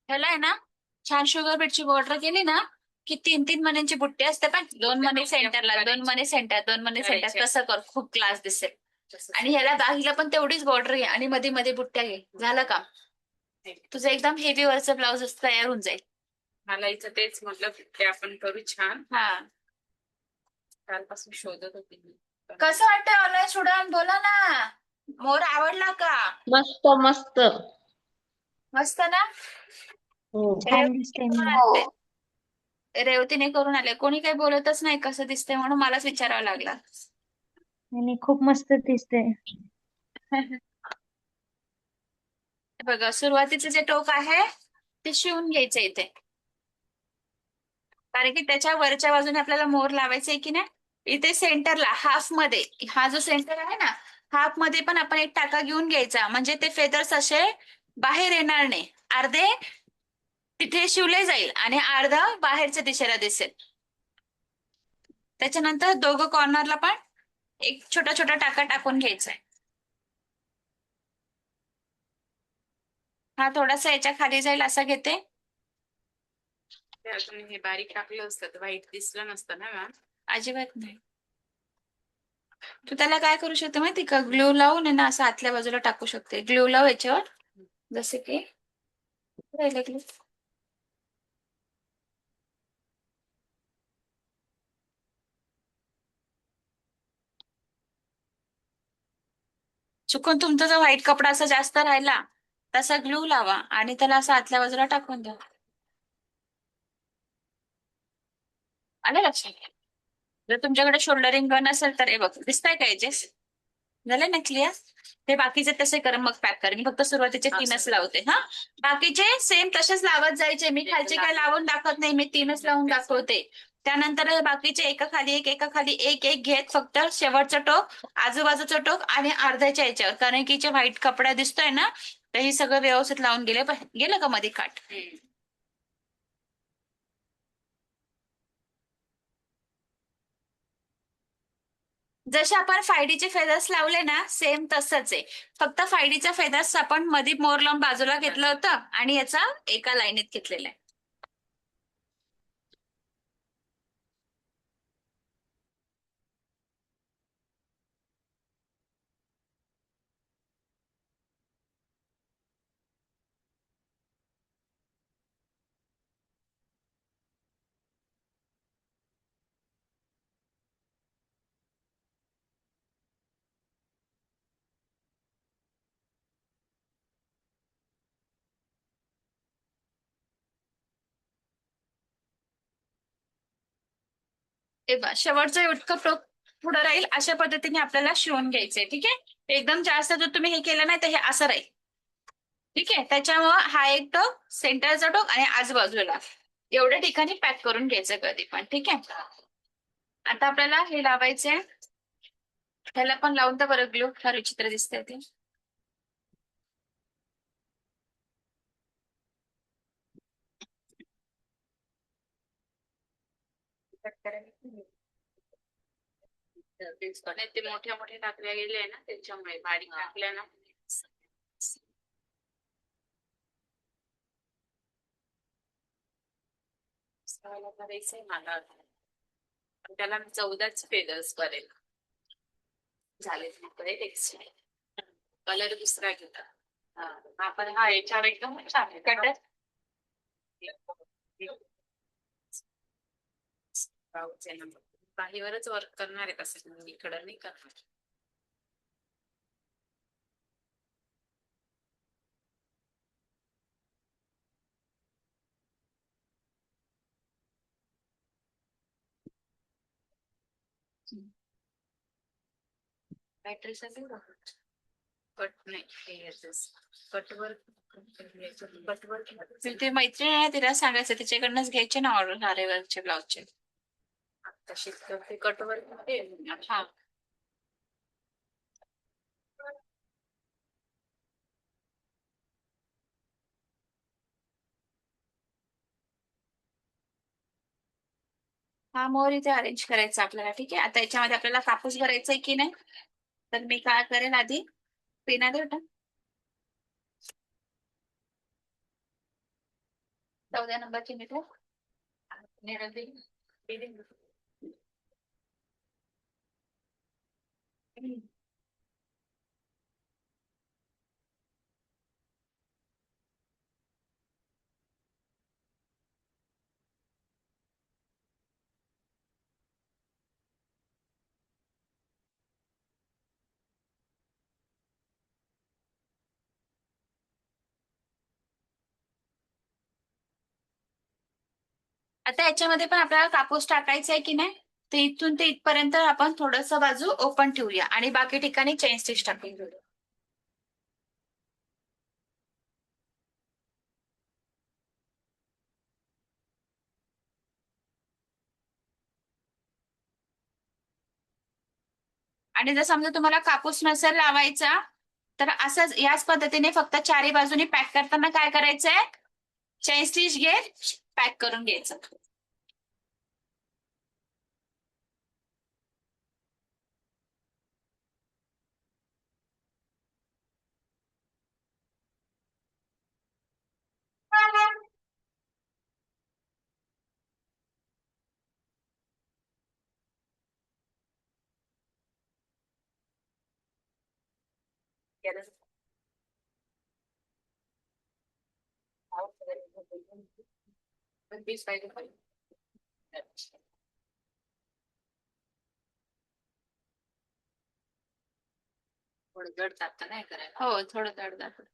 ह्याला आहे ना छान शुगर बीटची बॉर्डर केली ना की 3-3 मण्यांची बुट्टी असते पण 2 मणी सेंटरला, 2 मणी सेंटर, 2 मणी सेंटर, करायचे. तसं कर, खूप क्लास दिसेल. आणि ह्याला बाहीला पण तेवढीच बॉर्डर घे आणि मध्ये मध्ये बुट्ट्या घे. झालं का? तुझं एकदम हेवी वरचं ब्लाऊज तयार होऊन जाईल. मला इथं तेच म्हटलं ते आपण करू छान. हा, कालपासून शोधत होते मी. कसं वाटतंय ऑनलाईन स्टुडंट? बोला ना. मोर आवडला का? मस्त मस्त. मस्त ना? हो. छान दिसते करून मी. आले. रेवतीने करून आले. कोणी काही बोलतच नाही कसं दिसतंय म्हणून मलाच विचारावं लागला. आणि खूप मस्त दिसते. बघा, सुरुवातीचं जे टोक आहे ते शिवून घ्यायचं इथे, कारण की त्याच्या वरच्या बाजूने आपल्याला मोर लावायचा आहे की नाही. इथे सेंटरला हाफ मध्ये, हा जो सेंटर आहे ना, हाफ मध्ये पण आपण एक टाका घेऊन घ्यायचा, म्हणजे ते फेदर्स असे बाहेर येणार नाही. अर्धे तिथे शिवले जाईल आणि अर्धा बाहेरच्या दिशेला दिसेल. त्याच्यानंतर दोघं कॉर्नरला पण एक छोटा छोटा टाका टाकून घ्यायचा. हा थोडासा याच्या खाली जाईल असं घेते. ते अजून हे बारीक टाकलं असतं तर वाईट दिसलं नसतं ना मॅम. अजिबात नाही. तू त्याला काय करू शकते माहिती का, ग्लू लावून आहे ना असं आतल्या बाजूला टाकू शकते. ग्लू लाव याच्यावर, जसे की राहिलं ग्लू. चुकून तुमचा जो व्हाईट कपडा असा जास्त राहिला तसा ग्लू लावा आणि त्याला असं आतल्या बाजूला टाकून द्या. आलं लक्षात? जर तुमच्याकडे शोल्डरिंग गन असेल तर हे बघ, दिसतंय का एजेस? झालं ना क्लिअर? ते बाकीचे तसे कर, मग पॅक कर. मी फक्त सुरुवातीचे 3च लावते. हा, बाकीचे सेम तसेच लावत जायचे. मी खालचे काय लावून दाखवत नाही, मी 3च लावून दाखवते. त्यानंतर बाकीचे एका खाली एक, एका खाली एक एक घेत फक्त शेवटचं टोक, आजूबाजूचं टोक आणि अर्ध्याच्या याच्यावर, कारण की जे व्हाईट कपडा दिसतोय ना तर हे सगळं व्यवस्थित लावून गेलं का मध्ये काट. जसे आपण 5D चे फेदर्स लावले ना सेम तसंच आहे, फक्त 5D फेदर्स आपण मध्ये मोर लावून बाजूला घेतलं होतं आणि याचा एका लाईनीत घेतलेला आहे. तेव्हा शेवटचं इतकं टोक पुढे राहील अशा पद्धतीने आपल्याला शिवून घ्यायचंय. ठीक आहे, एकदम जास्त जर तुम्ही हे केलं नाही तर हे असं राहील. ठीक आहे, त्याच्यामुळं हा एक टोक, सेंटरचा टोक आणि आजूबाजूला एवढ्या ठिकाणी पॅक करून घ्यायचं कधी पण. ठीक आहे, आता आपल्याला हे लावायचंय. ह्याला पण लावून तर बरं ग्लू, फार विचित्र दिसतंय ते. नाही, ते मोठ्या मोठ्या टाकल्या गेले ना त्याच्यामुळे बारीक टाकल्या ना. करायचंय मला, पण त्याला मी 14च फेदर्स करेल. झाले नेक्स्ट कलर दुसरा घेता. आपण हा याच्यावर एकदम छान आहे. कटर बाहीवरच वर्क करणार आहे कसं, इकडं नाही करणार. बॅटरी साठी कट नाही कटवर ते मैत्रीण आहे तिला सांगायचं तिच्याकडनंच घ्यायचे ना ऑर्डर आरेवरचे ब्लाउजचे. तशी ते कटवर हा हा मोर इथे अरेंज करायचा आपल्याला. ठीक आहे, आता याच्यामध्ये आपल्याला कापूस भरायचा आहे की नाही, तर मी काय करेन आधी पेना देऊ ना 14 नंबरची मीटर. आता याच्यामध्ये पण आपल्याला कापूस टाकायचा आहे की नाही, तर इथून ते इथपर्यंत आपण थोडस बाजू ओपन ठेवूया आणि बाकी ठिकाणी चेन स्टिच टाकून घेऊया. आणि जर समजा तुम्हाला कापूस नसेल लावायचा, तर असंच याच पद्धतीने फक्त चारी बाजूनी पॅक करताना काय करायचंय, चेन स्टिच घे पॅक करून घ्यायचं. थोडं जड जातं नाही करायला. हो थोडं जड जातं.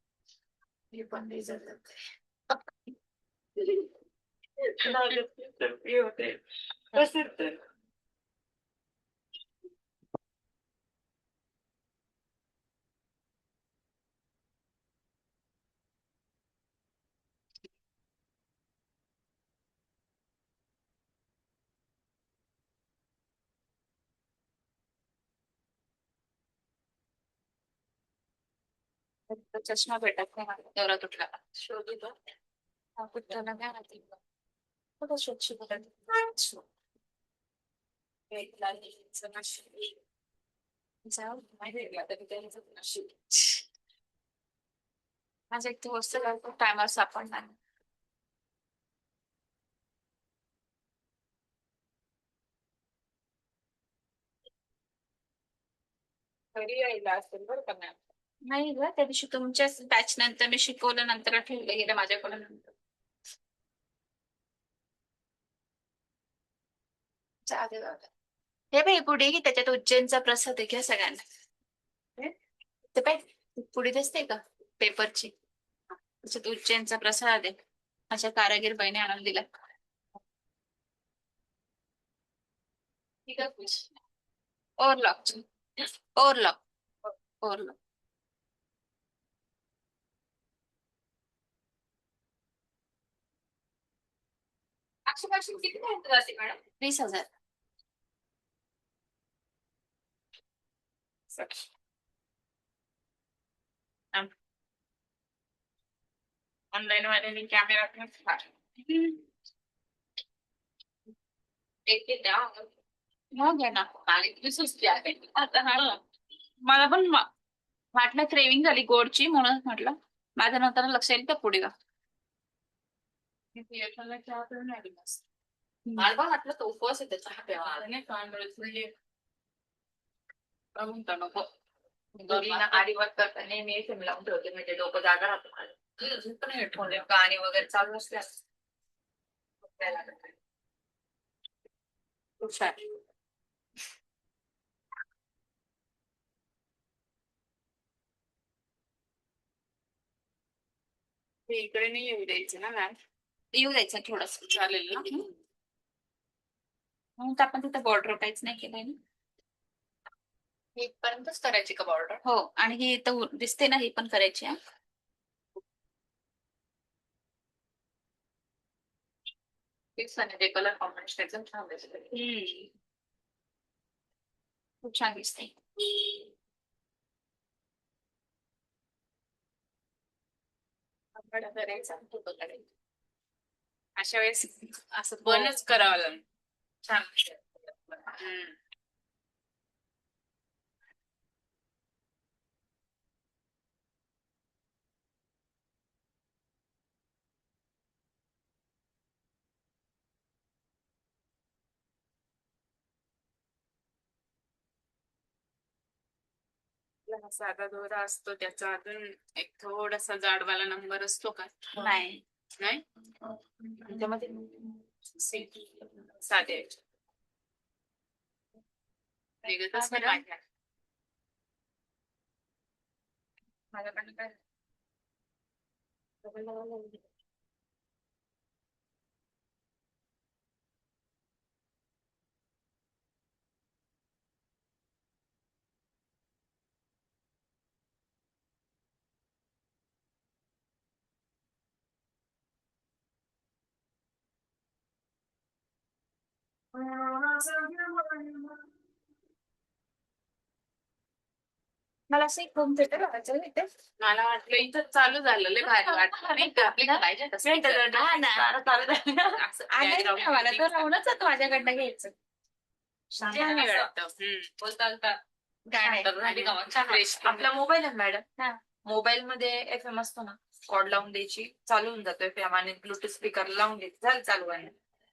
हे पण नाही जड जात. चष्मा भेटत नाही मला, तेवढा तुटला. शोधितो कुठला नाही राहते कुठं स्वच्छ करत जाऊ माझं एक वस्तू टायमर सापडणार नाही. घरी यायला असेल बरं का मॅम. नाही ग, त्या दिवशी तुमच्याच बॅच नंतर मी शिकवलं, नंतर ठेवलं गेलं माझ्याकडून. जाऊ दे. हे बाई पुढे घे, त्याच्यात उज्जैनचा प्रसाद आहे, घ्या सगळ्यांना. ते पाय पुढे दिसते का पेपरची, त्याच्यात उज्जैनचा प्रसाद आहे, माझ्या कारागीर बहिणी आणून दिला. ठीक आहे खुश. Overlock overlock overlock. अक्षरपासून किती पर्यंत जाते मॅडम? 20,000. ऑनलाईन वाले कॅमेरा एक ते द्या. मग आहे ना. आणि तुम्ही सुस्ती आहे. आता हा मला पण वाटलं क्रेविंग झाली गोडची, म्हणून म्हटलं माझ्या नंतर लक्ष येईल त्या पुढे. मला पण वाटलं तो उपवास आहे त्याचा प्यावा. नको आडीवर करता नेहमी FM लावून ठेवते, म्हणजे डोकं जागा राहतो माझं. पण हेडफोन गाणी वगैरे चालू असते. इकडे नाही येऊ द्यायचं ना मॅम. येऊ द्यायचं थोडस. चालेल ना. म्हणून तर आपण तिथं बॉर्डर काहीच नाही केलंय ना. इथपर्यंतच करायची का बॉर्डर? हो, आणि ही इथं दिसते ना, ही पण करायची. तेच आणि कलर कॉम्बिनेशन एकदम छान दिसते. खूप छान दिसते. आपण करायचा फोटो काढायचा. अशा वेळेस असं बनच करावं लागेल. छान. साधा दोरा असतो त्याचा अजून एक थोडासा जाडवाला नंबर असतो का? नाही. नाही त्यामध्ये साधे निघतच नाही माझ्या. माझ्याकडनं काय मला असं एक होम थिएटर लावायचं आहे इथे. मला वाटलं इथं चालू झालं लय भारी वाटलं नाही का? आपली पाहिजे तसं इथं. हा ना. असं आलंय ना background मला, music. तो राहूनच होतं माझ्याकडनं घ्यायचं. छान वाटतं. बोलता गाणे. फ्रेश आपला मोबाईल आहे मॅडम. हा. मोबाईल मध्ये FM असतो ना, कॉर्ड लावून द्यायची, चालू होऊन जातो FM आणि ब्लूटूथ स्पीकर लावून द्यायची, झालं चालू आहे.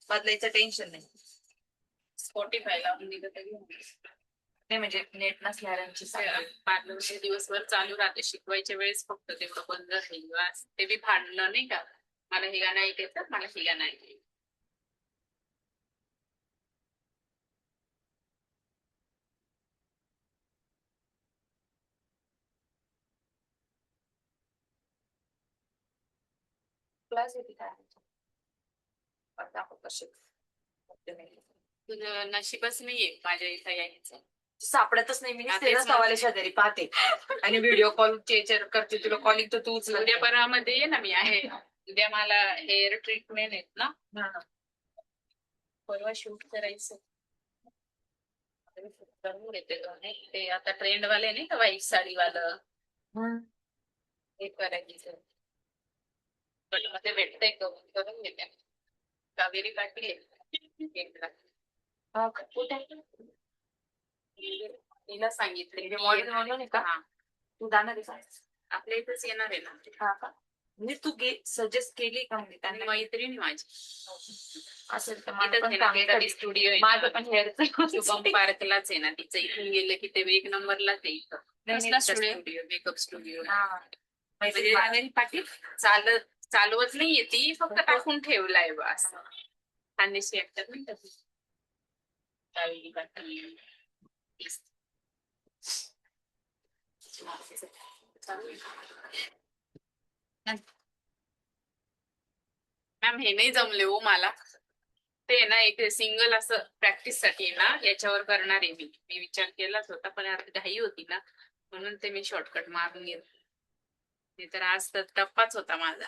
बदलायचं टेन्शन नाही. स्पॉटीफाय लावून दिलं तरी नाही म्हणजे नेट नसणाऱ्यांची सांगते. पार्लरचे दिवसभर चालू राहते. शिकवायच्या वेळेस फक्त तेवढं बंद राहील. ते बी भांडलं नाही का? मला हे गाणं ऐकायचं, मला हे गाणं ऐकायचं. क्लास येते काय दाखवत शिक तुझं नशीबच नाहीये माझ्या इथं यायचं. सापडतच नाही. मी हा, तेच तेच सवाल शेजारी पाहते आणि व्हिडिओ कॉल चेचर करते, तुला कॉलिंग तर तू उचलत उद्या नाही. परवामध्ये ये ना, मी आहे. उद्या मला हेअर ट्रीटमेंट आहेत ना, हा, हा. परवा शूट करायचं. करून घेते ग. नाही, ते आता ट्रेंड वाले नाही का, व्हाईट साडीवालं, हे करायचं. पण मध्ये भेटतंय करून घेते. कावेरी पाटील आहे. हा का? कुठे आहे? तिला सांगितले हे मॉडेल म्हणून आहे का? हा, तू जाणार आहे का? आपल्या इथंच येणार आहे ना. हा का? म्हणजे तू सजेस्ट केली का म्हणजे आणि त्यांना? मैत्रिणी माझी असेल तर मला इथंच पण आहे ना, सांग एखादी कधी. स्टुडिओ आहे माझं ना. पण हेअरचं शुभम पार्कलाच आहे ना, तिचं इथून गेलं की ते एक नंबरलाच आहे इथं. कसला स्टुडिओ स्टुडिओ? Makeup studio. हा. म्हणजे कावेरी पाटील चालवत नाहीये ती, फक्त टाकून ठेवलाय बा असं. खानदेशी ऍक्टर नाही का ती? कावेरी पाटील. मॅम हे नाही जमले हो मला. ते ना एक सिंगल असं प्रॅक्टिस साठी ना याच्यावर करणार आहे मी विचार केलाच होता, पण आता घाई होती ना, म्हणून ते मी शॉर्टकट मारून घेतलं. नाही तर आज तर टप्पाच होता माझा.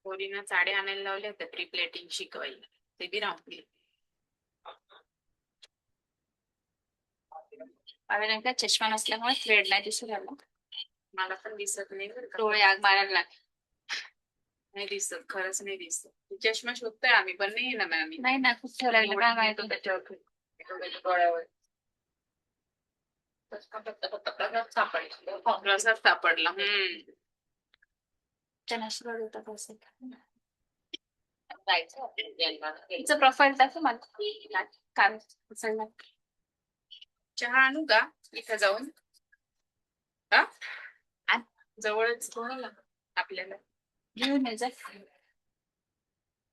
पोरीनं साड्या आणायला लावल्या होत्या प्री प्लेटिंग शिकवायला, ते बी राहून गेले. आणि का चष्मा नसल्यामुळे थ्रेड नाही दिसू लागला. मला पण दिसत नाही बरं का. डोळे आग मारायला लागले. नाही दिसत, खरंच नाही दिसत. चष्मा शोधतोय आम्ही, पण नाही ना मॅम. नाही ना, खूप ठेवलं काय माहिती. त्याच्यावर डोळ्यावर रसाच सापडला. नॅचरल होतं कसं. जायचं तिचं प्रोफाईल टाकू मला. काय उचलणार. चहा आणू का इथं जाऊन? हा, जवळच आपल्याला घेऊन ये जा.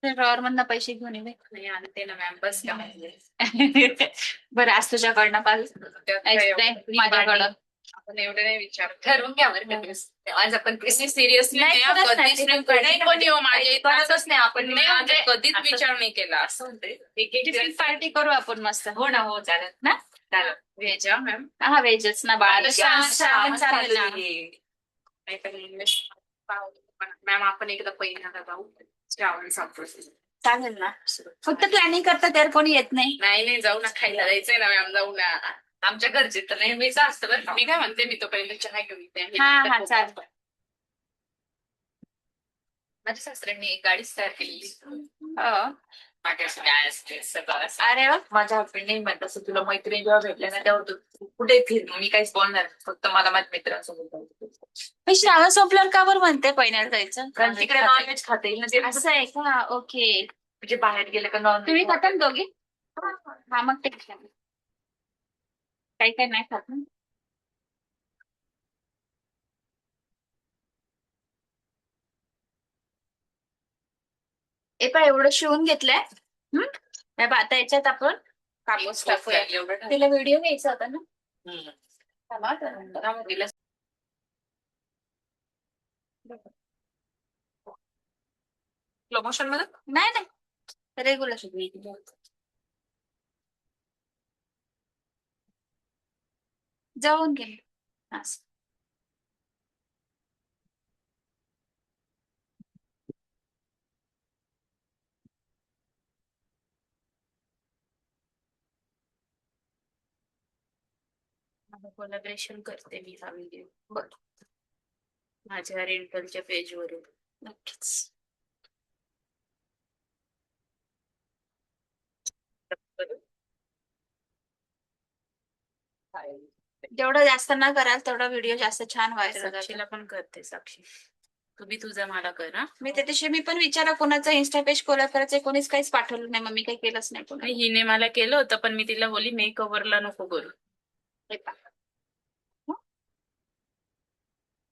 ड्रॉवर मधनं पैसे घेऊन ये. नाही आणते ना मॅम, बस का. बरं, आज तुझ्याकडनं पाहिजे माझ्याकडं. आपण एवढं नाही विचार ठरवून घ्या बरं का तुम्ही. आज आपण सिरियसली नाही, खरंच नाही, ते पण कधीच पण येऊ माझ्या इथं करतच नाही आपण नाही, म्हणजे कधीच असं- विचार नाही केला असं म्हणते टिफिन पार्टी करू आपण मस्त. हो ना, हो चालेल ना? चालेल. Veg ma'am. हा व्हेजच ना बाळ. श्रावण चालू ना. आहे. नाहीतर इंग्लिश मॅम आपण एकदा पहिल्यांदा जाऊ श्रावण संपतो. चालेल ना. फक्त प्लॅनिंग करतात तर कोणी येत नाही. नाही नाही जाऊ ना, खायला जायचंय ना मॅम, जाऊ ना. आमच्या घरचे तर नेहमीच असतं बरं का. मी काय म्हणते, मी तो पहिले चहा घेऊन येते. हा चालेल. माझ्या सासऱ्यांनी एक गाडीच तयार केलेली. हो. माझ्याशी काय असते सगळं असं. अरे वा. माझ्या हस्बंड नाही म्हणत असं, तुला मैत्रीण जेव्हा भेटल्या ना तेव्हा तू कुठे फिर, मी काहीच बोलणार नाही. फक्त मला माझ्या मित्रांसोबत जायचं. मी श्रावण संपल्यावर का बरं म्हणते पहिल्याला जायचं? कारण तिकडे नॉनव्हेज खाता येईल ना ते, असं आहे का? ओके. म्हणजे बाहेर गेलं का नॉनव्हेज. तुम्ही खाता ना दोघी? हा मग ते काही काही नाही खात ना. हे पण एवढं शिवून घेतलंय. आता याच्यात आपण कापूस टाकूया. एवढं तिला व्हिडिओ घ्यायचा होता ना. तिला प्रमोशन मध्ये नाही नाही रेग्युलर. जाऊन घे असं. कोलॅबरेशन करते मी हा व्हिडिओ. बरं. माझ्या रेंटलच्या पेजवरून नक्कीच. जेवढं जास्त ना कराल तेवढा व्हिडिओ जास्त छान व्हायचा. साक्षीला पण करते. साक्षी तुम्ही तुझा मला कर हा. मी त्याच्याशी मी पण विचारा कोणाचं इन्स्टा पेज कोलॅब करायचं, कोणीच काहीच पाठवलं नाही, मग मी काही केलंच नाही कोणाला. नाही, हिने मला केलं होतं पण मी तिला बोलली नाही, कव्हरला नको करू. हे पहा.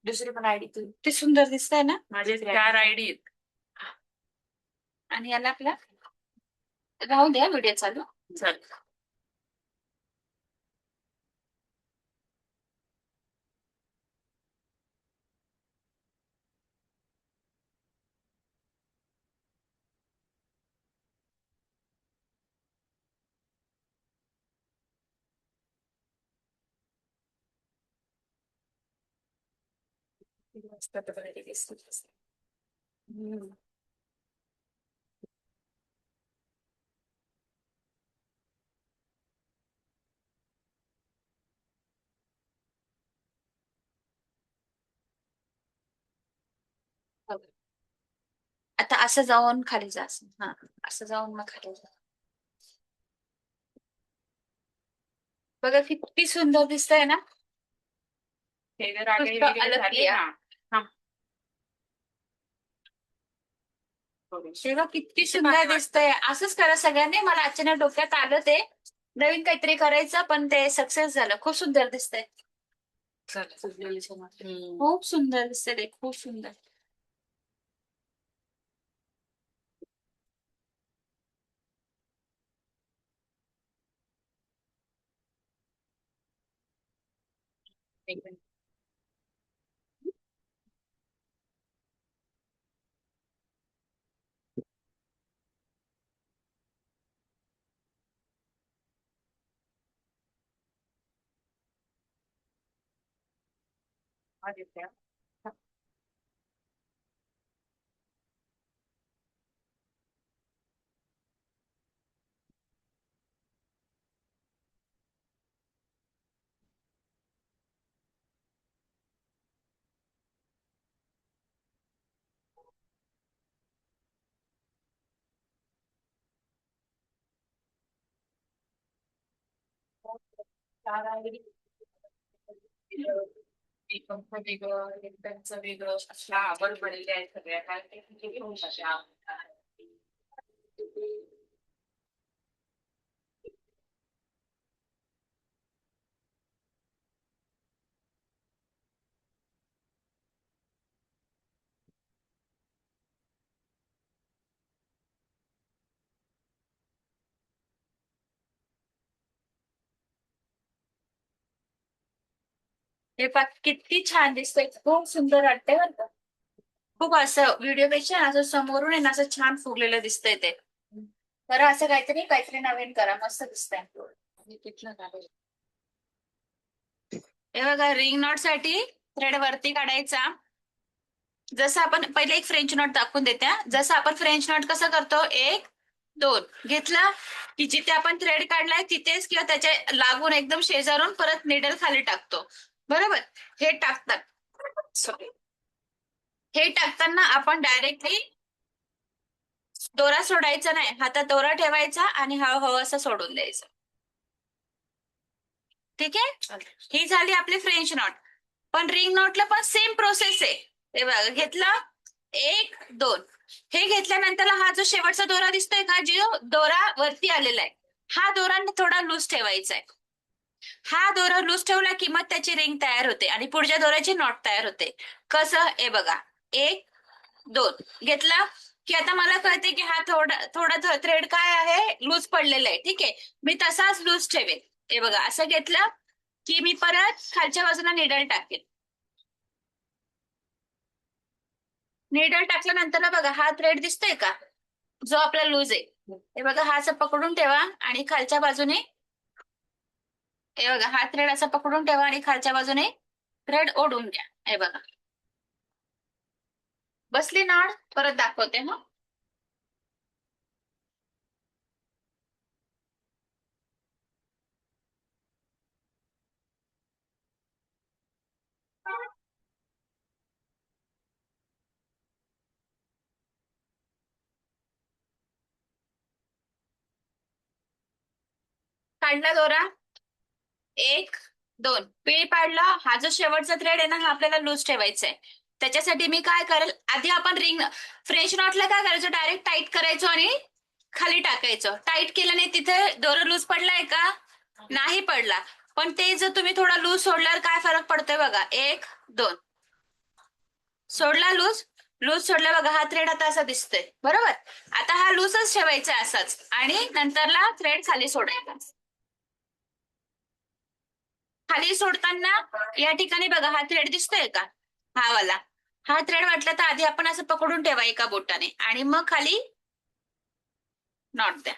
दुसरी पण आयडी तू. ते सुंदर दिसतंय ना. माझे 4 आयडी आहेत. आणि याला आपला राहू द्या व्हिडिओ चालू. चल. मस्त भारी दिसते. आता असं जाऊन खाली जा. असं हा असं जाऊन मग खाली जा. बघा किती सुंदर दिसतंय ना. हे जर आगे पुष्कळ वगैरे अलग झाले किया. ना. तेव्हा किती सुंदर दिसतंय. असंच करा सगळ्यांनी. मला अचानक डोक्यात आलं ते नवीन काहीतरी करायचं, पण ते सक्सेस झालं. खूप सुंदर दिसतंय. खूप सुंदर दिसतंय ते, खूप सुंदर. मेकअपचं वेगळं, हेअरस्टाईलचं वेगळं, अशा बडबडलेल्या आहेत सगळ्या. काय ते घेऊन टाका. हे पा किती छान दिसतंय, खूप सुंदर वाटतंय बरं का. खूप असं व्हिडिओपेक्षा असं समोरून आहे ना असं छान फुगलेलं दिसतंय ते. तर असं काहीतरी नवीन करा, मस्त दिसतंय. हे बघा, रिंग नॉट साठी थ्रेड वरती काढायचा. जसं आपण पहिले एक फ्रेंच नॉट दाखवून देत्या. जसं आपण फ्रेंच नॉट कसं करतो, 1 2 घेतला की जिथे आपण थ्रेड काढलाय तिथेच किंवा त्याच्या लागून एकदम शेजारून परत निडल खाली टाकतो. बरोबर. हे टाकतात सॉरी हे टाकताना आपण डायरेक्टली दोरा सोडायचा नाही, हातात दोरा ठेवायचा आणि हळूहळू असं सोडून द्यायचं. ठीक आहे. ही झाली आपली फ्रेंच नॉट. पण रिंग नॉटला पण सेम प्रोसेस आहे. हे बघा, घेतला 1 2 हे घेतल्यानंतर हा जो शेवटचा दोरा दिसतोय का, जो दोरा वरती आलेला आहे, हा दोरा थोडा लूज ठेवायचा आहे. हा दोरा लूज ठेवला की मग त्याची रिंग तयार होते आणि पुढच्या दोऱ्याची नॉट तयार होते. कसं, हे बघा, 1 2 घेतला की आता मला कळते की हा थोडा थ्रेड काय आहे, लूज पडलेला आहे. ठीक आहे, मी तसाच लूज ठेवेन. हे बघा, असं घेतलं की मी परत खालच्या बाजूला निडल टाकेन. निडल टाकल्यानंतर ना बघा, हा थ्रेड दिसतोय का, जो आपला लूज आहे. हे बघा, हा असं पकडून ठेवा आणि खालच्या बाजूने, हे बघा, हा थ्रेड असा पकडून ठेवा आणि खालच्या बाजूने थ्रेड ओढून घ्या. हे बघा, बसली नाड. परत दाखवते मग. काढला दोरा, 1 2 पिळी पाडला. हा जो शेवटचा थ्रेड आहे ना, हा आपल्याला लूज ठेवायचा आहे. त्याच्यासाठी मी काय करेल, आधी आपण रिंग फ्रेंच नॉटला काय करायचं, डायरेक्ट टाईट करायचो आणि खाली टाकायचं. टाईट केल्याने तिथे दोरा लूज पडलाय का, नाही पडला. पण ते जर तुम्ही थोडा लूज सोडल्यावर काय फरक पडतोय बघा, 1 2 सोडला लूज, लूज सोडला बघा, हा थ्रेड आता असा दिसतोय. बरोबर. आता हा लूजच ठेवायचा असाच आणि नंतरला थ्रेड खाली सोडायचा. खाली सोडताना या ठिकाणी बघा, हा थ्रेड दिसतोय का, हा वाला. हा थ्रेड वाटला तर आधी आपण असं पकडून ठेवा एका बोटाने आणि मग खाली नॉट द्या.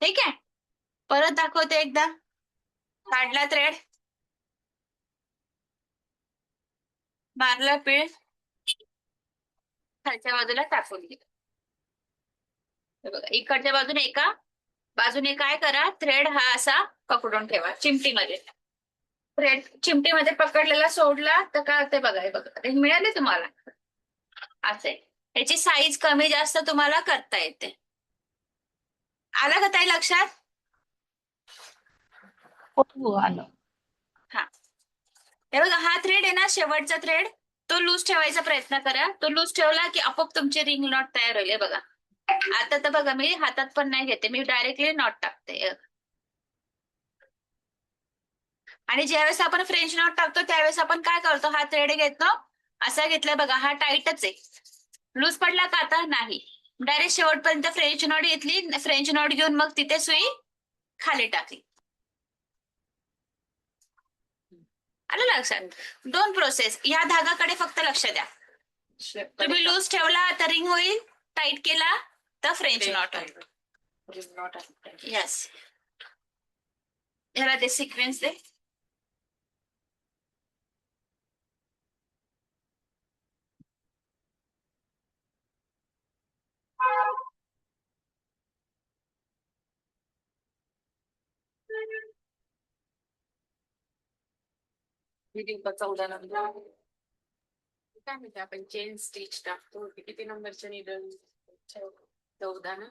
ठीक आहे. परत दाखवते एकदा. काढला थ्रेड, मारला पीळ, खालच्या बाजूला टाकून दिलं. हे बघा, इकडच्या बाजूने एका बाजूने काय करा, थ्रेड हा असा पकडून ठेवा चिमटीमध्ये. थ्रेड चिमटीमध्ये पकडलेला सोडला तर काय होते बघा, हे बघा, रिंग मिळाली तुम्हाला. असे याची साईज कमी जास्त तुम्हाला करता येते. आलं का ताई लक्षात? हो, आलं. हा, हे बघा, हा थ्रेड आहे ना, शेवटचा थ्रेड, तो लूज ठेवायचा प्रयत्न करा. तो लूज ठेवला की आपोआप तुमची रिंग नॉट तयार होईल. हे बघा, आता तर बघा, मी हातात पण नाही घेते, मी डायरेक्टली नॉट टाकते. आणि ज्यावेळेस आपण फ्रेंच नॉट टाकतो त्यावेळेस आपण काय करतो, हा थ्रेड घेतो, असा घेतला बघा, हा टाईटच आहे. लूज पडला का आता, नाही. डायरेक्ट शेवटपर्यंत फ्रेंच नॉट घेतली, फ्रेंच नॉट घेऊन मग तिथे सुई खाली टाकली. आलं लक्षात? 2 प्रोसेस. या धागाकडे फक्त लक्ष द्या. तुम्ही लूज ठेवला तर रिंग होईल, टाईट केला तर फ्रेंच नॉट होईल. येस. ह्याला ते सिक्वेन्स दे. दीदी 14 नंबर काय म्हणते आपण चेन स्टिच टाकतो, किती नंबरच्या निडल, 14 ना,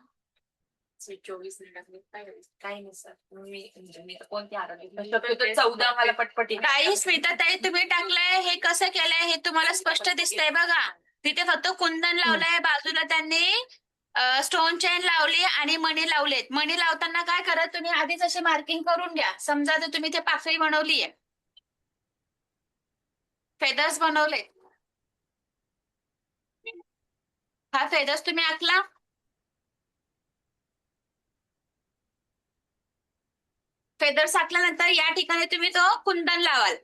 24 नाही टाकले काय काही नाही सर, मी तर कोणती आरोग्य 14 मला पटपटी. ताई स्मिता ताई, तुम्ही टाकलंय हे कसं केलंय हे तुम्हाला स्पष्ट दिसतंय बघा. तिथे फक्त कुंदन लावलंय, बाजूला त्यांनी स्टोन चेन लावली आणि मणी लावलेत. मणी लावताना काय करा, तुम्ही आधीच अशी मार्किंग करून घ्या. समजा तर तुम्ही ते पाकळी बनवलीये, फेदर्स बनवले, हा फेदर्स तुम्ही आखला. फेदर्स आखल्यानंतर या ठिकाणी तुम्ही तो कुंदन लावाल.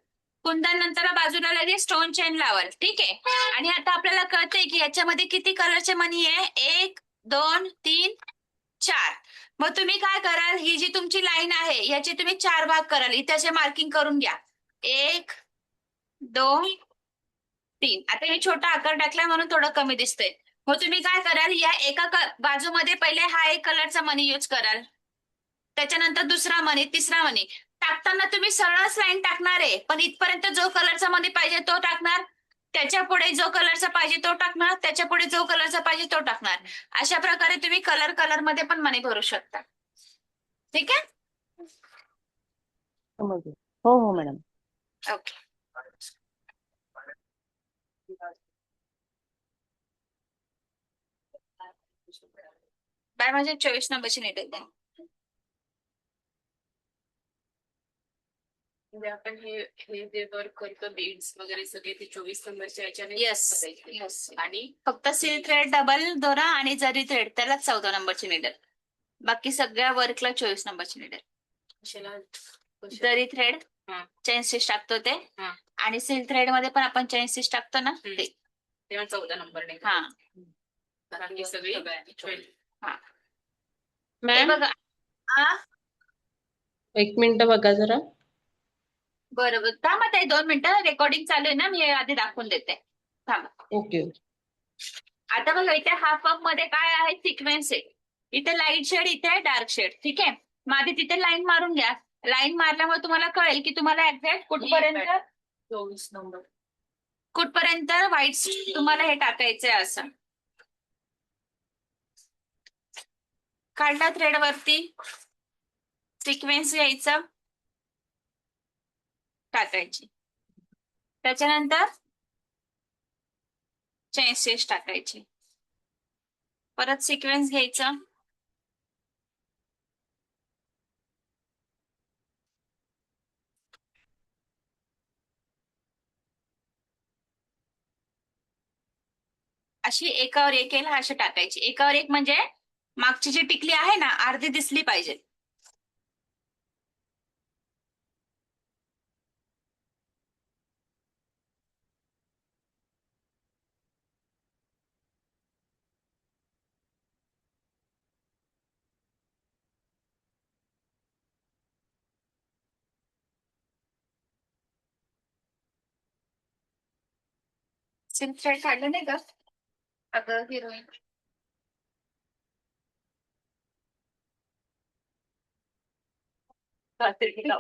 कुंदन नंतर बाजूला लगेच स्टोन चेन लावाल. ठीक आहे. आणि आता आपल्याला कळतंय की याच्यामध्ये किती कलरचे मनी आहे. 1 2 3 4. मग तुम्ही काय कराल, ही जी तुमची लाईन आहे याचे तुम्ही 4 भाग कराल. इथे असे मार्किंग करून घ्या. 1 2 3. आता हे छोटा आकार टाकलाय म्हणून थोडं कमी दिसतंय. मग तुम्ही काय कराल, या एका बाजूमध्ये पहिले हा एक कलरचा मनी यूज कराल, त्याच्यानंतर दुसरा मनी, तिसरा मनी. टाकताना तुम्ही सरळच लाईन टाकणार आहे, पण इथपर्यंत जो कलरचा मनी पाहिजे तो टाकणार, त्याच्या पुढे जो कलरचा पाहिजे तो टाकणार, त्याच्या पुढे जो कलरचा पाहिजे तो टाकणार. अशा प्रकारे तुम्ही कलर मध्ये पण मनी भरू शकता. ठीक आहे. समजलं. हो हो मॅडम. ओके. बाय माझे 24 नंबरची नेट द्या. म्हणजे आपण हे जे वर्क करतो बीड्स वगैरे सगळे ते 24 नंबरच्या याच्याने येस करायचे. येस. आणि फक्त सिल्क थ्रेड, डबल दोरा आणि जरी थ्रेड त्यालाच 14 नंबरची निडल. बाकी सगळ्या वर्कला 24 नंबरची निडल. कशाला जरी थ्रेड हा. चेन स्टिच टाकतो ते, हा. आणि सिल्क थ्रेड मध्ये पण आपण चेन स्टिच टाकतो ना ते. तेव्हा 14 नंबर नाही. हा. बाकी सगळी हे मॅम बघा. हा 1 मिनिट बघा जरा. बरोबर. थांबा ताई 2 मिनिटं, रेकॉर्डिंग चालू आहे ना, मी आधी दाखवून देते. थांबा. ओके. आता बघा इथे हाफ पफ मध्ये काय आहे, सिक्वेन्स आहे. इथे लाईट शेड, इथे डार्क शेड. ठीक आहे. मग आधी तिथे लाईन मारून घ्या. लाईन मारल्यामुळे तुम्हाला कळेल की तुम्हाला एक्झॅक्ट कुठपर्यंत व्हाईट तुम्हाला हे टाकायचंय. असं काढला थ्रेड वरती, सिक्वेन्स यायचं, टाकायची. त्याच्यानंतर चेन स्टिच टाकायची. परत सिक्वेन्स घ्यायचा, अशी एकावर एक येईल अशी टाकायची. एकावर एक म्हणजे मागची जी टिकली आहे ना, अर्धी दिसली पाहिजे. सिल्क थ्रेड काढलं नाही का अगं हिरोईन.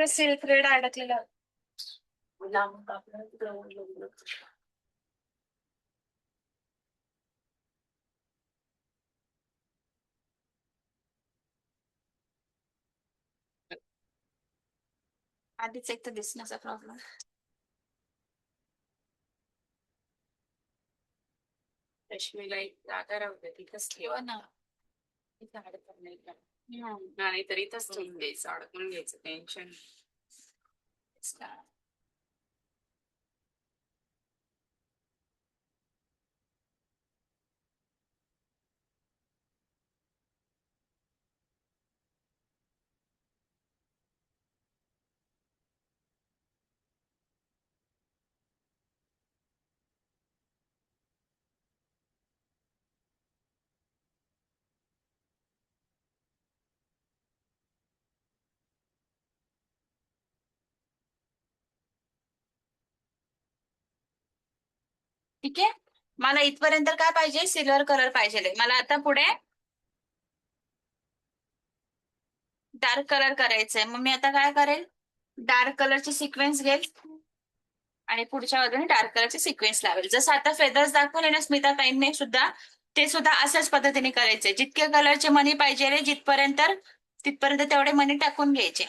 सिल्क थ्रेड अडकलेला. आधीच एक तर दिसण्याचा प्रॉब्लेम. रश्मीला एक जागा राहते तिथंच ठेवा ना. तिथं अडकून नाही तर इथंच ठेवून द्यायचं, अडकून घ्यायचं. टेन्शन ठीक आहे. मला इथपर्यंत काय पाहिजे, सिल्वर कलर पाहिजे. मला आता पुढे डार्क कलर करायचंय. मग मी आता काय करेल, डार्क कलरची सिक्वेन्स घेईल आणि पुढच्या बाजूने डार्क कलरची सिक्वेन्स लावेल. जसं आता फेदर्स दाखवले ना स्मिता ताईंने सुद्धा, ते सुद्धा अशाच पद्धतीने करायचे. जितके कलरचे मनी पाहिजे जिथपर्यंत, तिथपर्यंत तेवढे मनी टाकून घ्यायचे.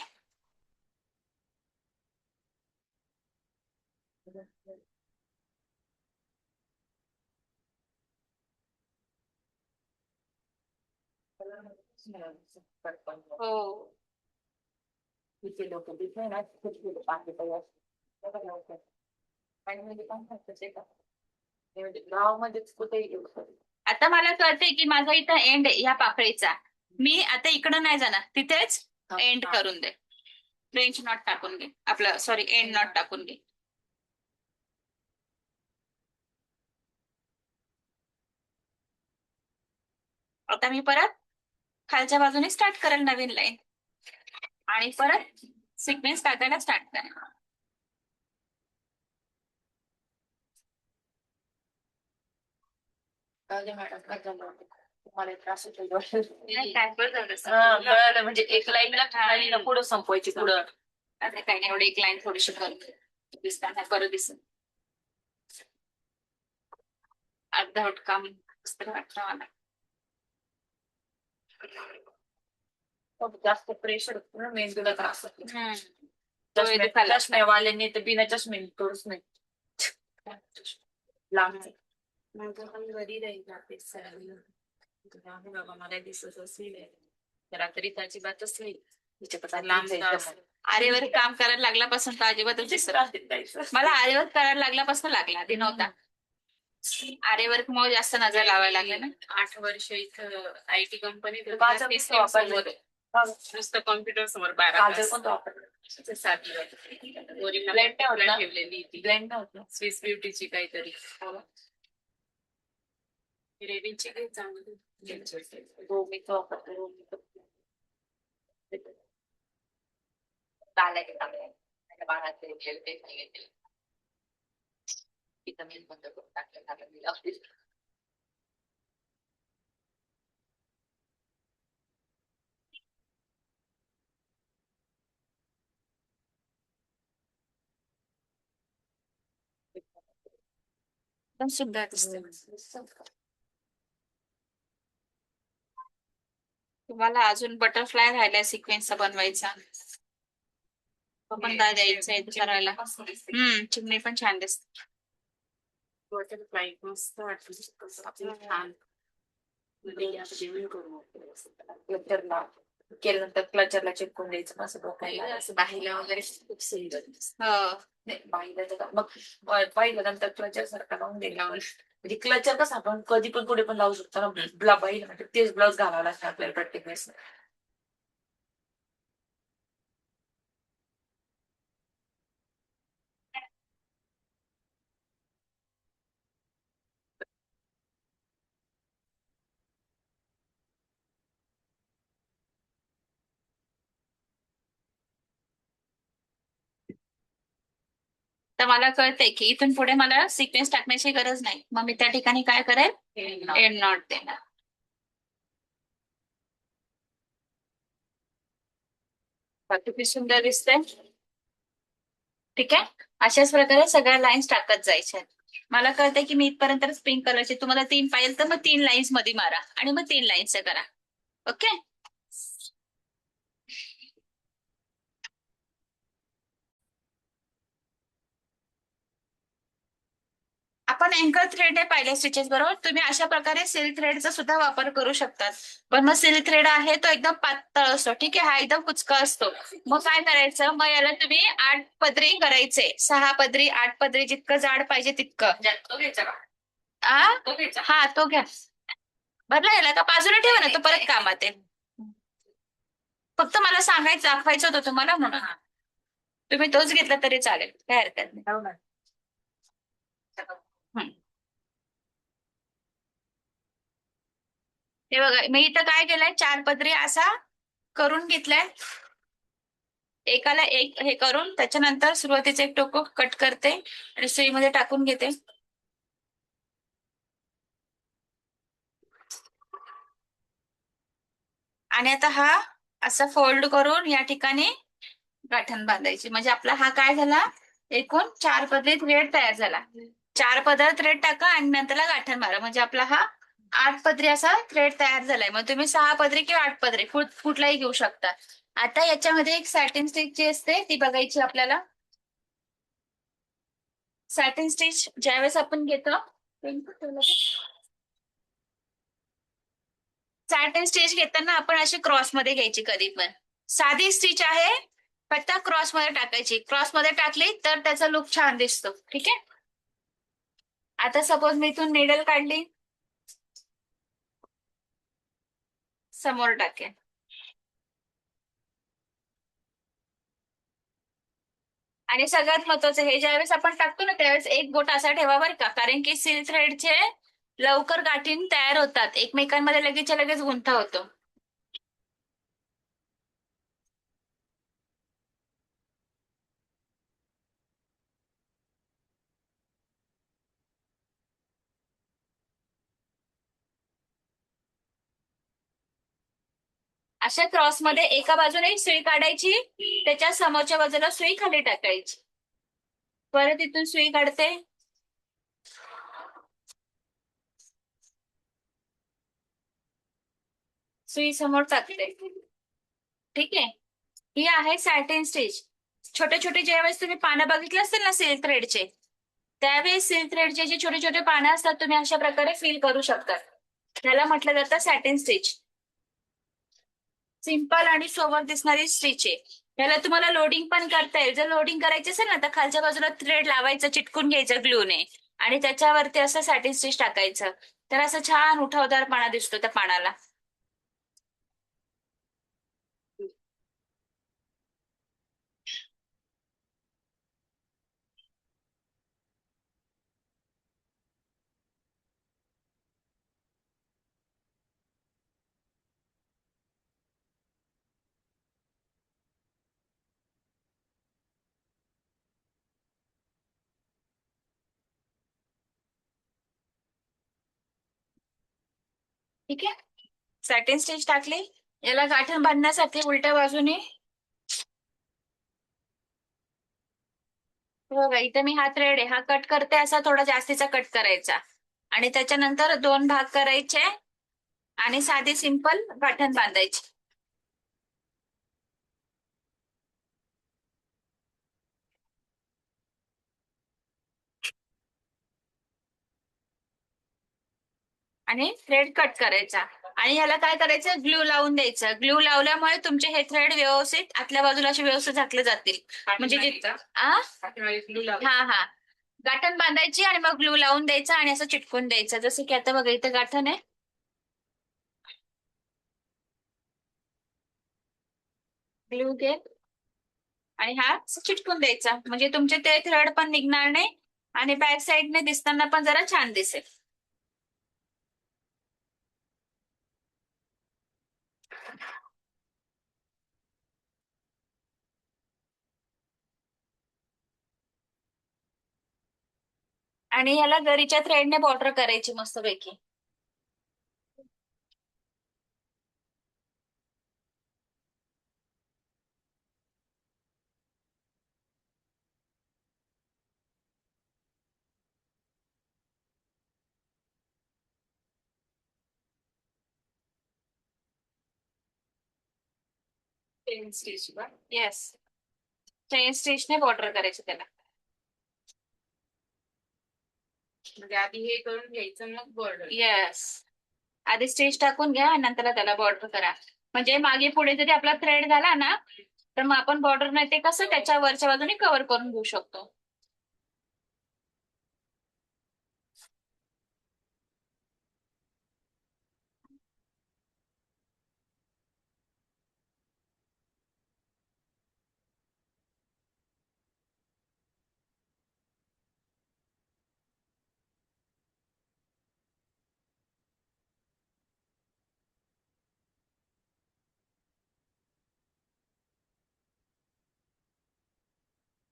हो. तिथे लोक तिथे ना गावामध्येच कुठे. आता मला कळतंय की माझा इथं एंड आहे ह्या पाकळीचा. मी आता इकडं नाही जाणार, तिथेच एंड करून दे. फ्रेंच नॉट टाकून घे, आपलं सॉरी एंड नॉट टाकून घे. आता मी परत खालच्या बाजूने स्टार्ट करेल नवीन लाईन आणि परत सिक्वेन्स टाकायला स्टार्ट करेल. मॅडम काय झालं तुम्हाला त्रास होतो काय बरं कळलं म्हणजे एक लाईनला पुढं संपवायची पुढं. आता काही नाही, एवढी एक लाईन थोडीशी करते दिसताना बरं दिसत. अर्धवट काम वाटतं मला. जास्त प्रेशर मेंदूला त्रास होतो. तो येतो खाली. चष्मेवाल्यांनी तर बिना चष्मे करूच नाही. लांब माझं पण घरी राहील ऑफिस बाबा मला दिसत असेल रात्री अजिबातच नाही लांब आरेवर काम करायला लागल्यापासून तर अजिबातच दिसत. मला आरेवर करायला लागल्यापासून लागला, आधी नव्हता. आरेवर मग जास्त नजर लावायला लागले ना. 8 वर्ष इथं IT कंपनीत माझं नुसतं कॉम्प्युटर समोर 12 काजळ तास. पण तो वापरला. ओरिजिनल Blend नाही होत ना? ठेवलेली ती ब्लेंड नव्हतं. स्विस ब्युटीची काहीतरी रेविनची काही चांगली रोमीचं वापरते, रोमीचं. एकदम सुंदर दिसते. तुम्हाला अजून बटरफ्लाय राहिलाय सिक्वेन्सचा बनवायचा, तो पण द्यायचा आहे करायला. चिमणी पण छान दिसते. बटरफ्लाय मस्त वाटतं छान. क्लचरला केल्यानंतर क्लचरला चिपकून द्यायचं ना असं डोक्याला. असं बाहेर वगैरे खूप सुंदर दिसतं. नाही, बाईला मग बाईला नंतर क्लचर सारखा लावून द्यायला. म्हणजे क्लचर कसं आपण कधी पण पुढे पण लावू शकतो ना. बाईला म्हणजे तेच ब्लाउज घालावं लागतं आपल्याला प्रत्येक वेळेस. तर मला कळतंय की इथून पुढे मला सिक्वेन्स टाकण्याची गरज नाही. मग मी त्या ठिकाणी काय करेल, एंड नॉट देणार. किती सुंदर दिसतंय. ठीक आहे, अशाच प्रकारे सगळ्या लाईन्स टाकत जायच्या. मला कळतंय की मी इथपर्यंतच पिंक कलरचे, तुम्हाला 3 पाहिजे तर मग 3 लाईन्स मध्ये मारा आणि मग 3 लाईन्स करा. ओके. आपण अँकर थ्रेड हे पाहिले स्टिचेस बरोबर. तुम्ही अशा प्रकारे सिल्क थ्रेडचा सुद्धा वापर करू शकतात. पण मग सिल्क थ्रेड आहे तो एकदम पातळ असतो. ठीक आहे, हा एकदम कुचका असतो. मग काय करायचं, मग याला तुम्ही 8 पदरी करायचे. 6 पदरी 8 पदरी जितकं जाड पाहिजे तितकं. तो घ्यायचा का? तो घ्यायचा. हा, तो घ्या. बरं याला का बाजूला ठेवा ना, तो परत कामात आहे. फक्त मला सांगायचं, दाखवायचं होतं तुम्हाला म्हणून. तुम्ही तोच घेतला तरी चालेल, काय हरकत नाही. हे बघा, मी इथं काय केलंय, 4 पदरी असा करून घेतलाय. एकाला एक हे करून त्याच्यानंतर सुरुवातीचं एक टोक कट करते आणि सुईमध्ये टाकून घेते. आणि आता हा असा फोल्ड करून या ठिकाणी गाठण बांधायची. म्हणजे आपला हा काय झाला, एकूण 4 पदरी थ्रेड तयार झाला. 4 पदर थ्रेड टाका आणि नंतरला गाठण मारा. म्हणजे आपला हा 8 पदरी असा थ्रेड तयार झालाय. मग तुम्ही 6 पदरी किंवा 8 पदरी कुठलाही घेऊ शकता. आता याच्यामध्ये एक सॅटिन स्टिच जी असते ती बघायची आपल्याला. सॅटिन स्टिच ज्यावेळेस आपण घेतो, सॅटिन स्टिच घेताना आपण अशी क्रॉस मध्ये घ्यायची. कधी पण साधी स्टिच आहे, फक्त क्रॉस मध्ये टाकायची. क्रॉस मध्ये टाकली तर त्याचा लुक छान दिसतो. ठीक आहे. आता सपोज मी इथून निडल काढली, समोर टाकेन. आणि सगळ्यात महत्वाचं, हे ज्यावेळेस आपण टाकतो ना त्यावेळेस एक बोट असा ठेवा बरं का, कारण की सिल्क थ्रेडचे लवकर गाठी तयार होतात, एकमेकांमध्ये लगेचच्या लगेच गुंता होतो. अशा क्रॉसमध्ये एका बाजूने सुई काढायची, त्याच्या समोरच्या बाजूला सुई खाली टाकायची, परत इथून सुई काढते, सुई समोर टाकते. ठीक आहे, ही आहे सॅटिन स्टिच. छोटे छोटे ज्यावेळेस तुम्ही पानं बघितले असतील ना सिल्क थ्रेडचे, त्यावेळेस सिल्क थ्रेडचे जे छोटे छोटे पानं असतात तुम्ही अशा प्रकारे फील करू शकता. त्याला म्हटलं जातं सॅटिन स्टिच. सिंपल आणि सोबर दिसणारी स्टिच आहे. याला तुम्हाला लोडिंग पण करता येईल. जर लोडिंग करायची असेल ना तर खालच्या बाजूला थ्रेड लावायचं, चिटकून घ्यायचं ग्लूने आणि त्याच्यावरती असं सॅटिन स्टिच टाकायचं, तर असं छान उठावदारपणा दिसतो त्या पानाला. ठीक आहे, सॅटिन स्टिच टाकली. याला गाठण बांधण्यासाठी उलट्या बाजूने बघा, इथे मी हा थ्रेड आहे हा कट करते, असा थोडा जास्तीचा कट करायचा आणि त्याच्यानंतर 2 भाग करायचे आणि साधी सिंपल गाठण बांधायची. आणि थ्रेड कट करायचा आणि ह्याला काय करायचं, ग्लू लावून द्यायचं. ग्लू लावल्यामुळे तुमचे हे थ्रेड व्यवस्थित आतल्या बाजूला असे व्यवस्थित झाकले जातील. म्हणजे हा हा, गाठण बांधायची आणि मग ग्लू लावून द्यायचा आणि असं चिटकून द्यायचं. जसं की आता बघा इथं गाठण आहे, ग्लू घे आणि हा असं चिटकून द्यायचा, म्हणजे तुमचे ते थ्रेड पण निघणार नाही आणि बॅक साईडने दिसताना पण जरा छान दिसेल. आणि याला गरीच्या थ्रेडने बॉर्डर करायची मस्तपैकी. चेन स्टिच का? येस, चेन स्टिचने बॉर्डर करायची त्याला. म्हणजे आधी हे करून घ्यायचं मग बॉर्डर. येस, आधी स्टिच टाकून घ्या आणि नंतर त्याला बॉर्डर करा. म्हणजे मागे पुढे जरी आपला थ्रेड झाला ना तर मग आपण बॉर्डर नाही ते कसं त्याच्या वरच्या बाजूने कव्हर करून घेऊ शकतो.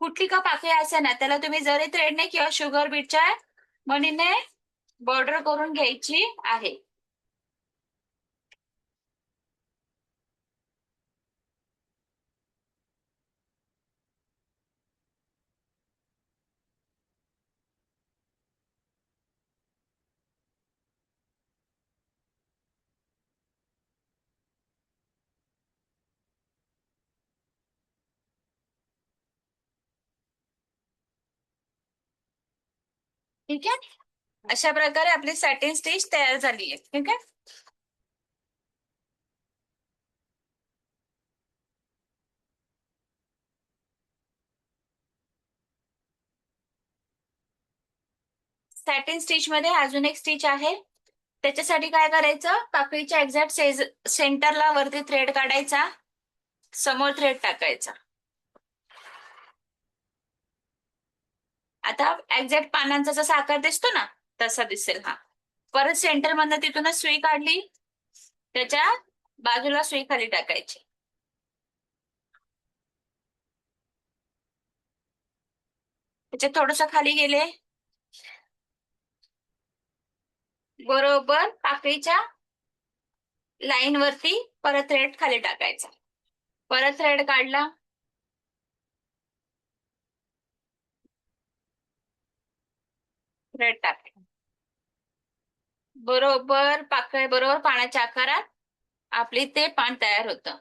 कुठली का पाकळी असे ना त्याला तुम्ही जरी थ्रेडने किंवा शुगर बीटच्या मणीने बॉर्डर करून घ्यायची आहे. ठीक आहे, अशा प्रकारे आपली सॅटिन स्टिच तयार झाली आहे. ठीक आहे, सॅटिन स्टिच मध्ये अजून एक स्टिच आहे. त्याच्यासाठी काय करायचं, पाकळीच्या एक्झॅक्ट सेंटरला वरती थ्रेड काढायचा, समोर थ्रेड टाकायचा. आता एक्झॅक्ट पानांचा जसा आकार दिसतो ना तसा दिसेल हा. परत सेंटर मधनं तिथूनच सुई काढली, त्याच्या बाजूला सुई खाली टाकायची. त्याच्या थोडस खाली गेले, बरोबर पाकळीच्या लाईन वरती परत थ्रेड खाली टाकायचा. परत थ्रेड काढला, थ्रेड टाकला, बरोबर पाकळी बरोबर पानाच्या आकारात आपली ते पान तयार होतं.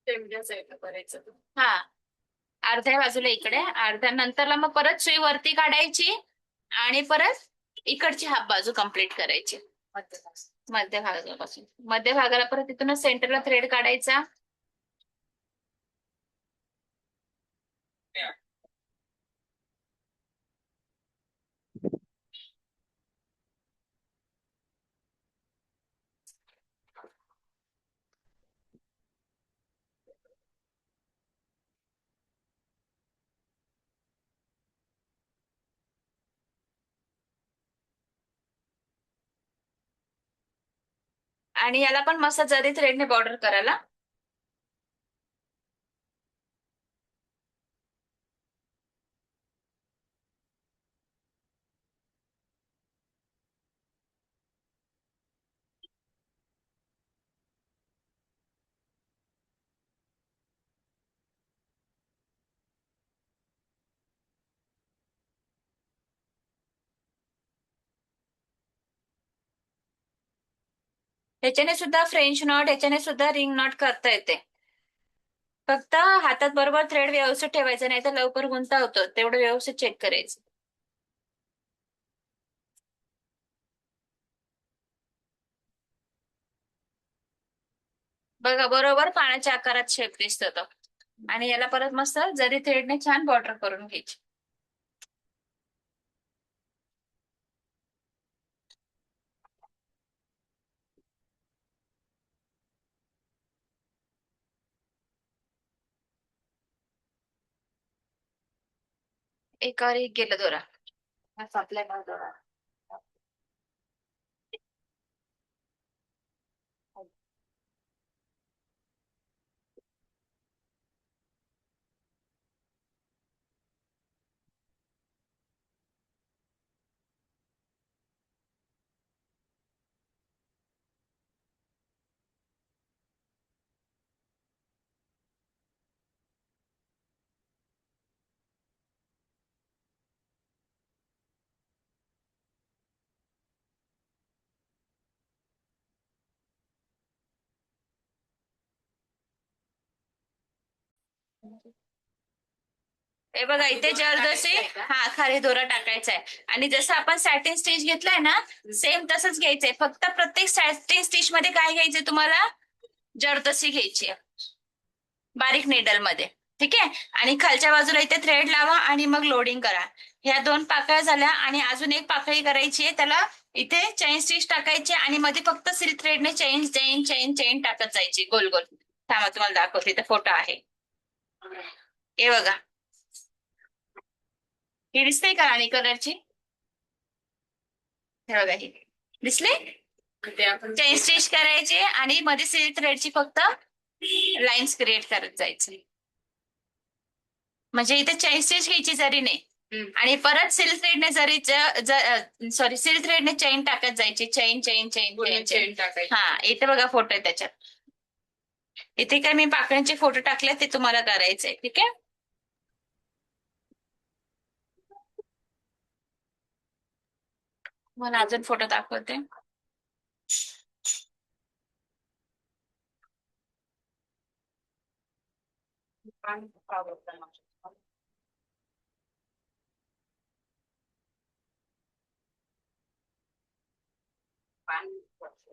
तेवढ्या साईडला करायचं. हा, अर्ध्या बाजूला इकडे, अर्ध्या नंतरला मग परत सुई वरती काढायची आणि परत इकडची हाफ बाजू कंप्लीट करायची. मध्य भागापासून मध्य भागाला परत तिथूनच सेंटरला थ्रेड काढायचा. आणि याला पण मस्त जरी थ्रेडने बॉर्डर करायला. ह्याच्याने सुद्धा फ्रेंच नॉट, ह्याच्याने सुद्धा रिंग नॉट करता येते. फक्त हातात बरोबर थ्रेड व्यवस्थित ठेवायचं, नाही तर लवकर गुंता होतो. तेवढं व्यवस्थित चेक करायचं. बघा बरोबर पानाच्या आकारात शेप दिसतो तो. आणि याला परत मस्त जरी थ्रेडने छान बॉर्डर करून घ्यायची. एकावर एक गेलं दोरा. आपल्या दोरा. हे बघा इथे जरदोशी हा खाली दोरा टाकायचा आहे. आणि जसं आपण सॅटिन स्टिच घेतलाय ना, सेम तसंच घ्यायचंय. फक्त प्रत्येक सॅटिन स्टिच मध्ये काय घ्यायचंय तुम्हाला, जरदोशी घ्यायची बारीक नेडल मध्ये. ठीक आहे. आणि खालच्या बाजूला इथे थ्रेड लावा आणि मग लोडिंग करा. ह्या 2 पाकळ्या झाल्या आणि अजून एक पाकळी करायची आहे. त्याला इथे चेन स्टिच टाकायची आणि मध्ये फक्त सिल्क थ्रेडने चेन चेन चेन चेन टाकत जायची गोल गोल. थांबा तुम्हाला दाखवते, इथे फोटो आहे. हे बघा, ही दिसते का राणी कलरची? हे बघा, ही दिसले. चेन स्टिच करायचे आणि मध्ये सिल्क थ्रेडची फक्त लाईन्स क्रिएट करत जायचे. म्हणजे इथे चेन स्टिच घ्यायची जरी नाही. आणि परत सिल्क थ्रेडने जरी सॉरी सिल्क थ्रेडने चेन टाकत जायची. Chain chain chain chain. हा, इथे बघा फोटो आहे त्याच्यात. इथे काय मी पाकळ्यांचे फोटो टाकले, ते तुम्हाला करायचंय. ठीक आहे. मला अजून फोटो दाखवते.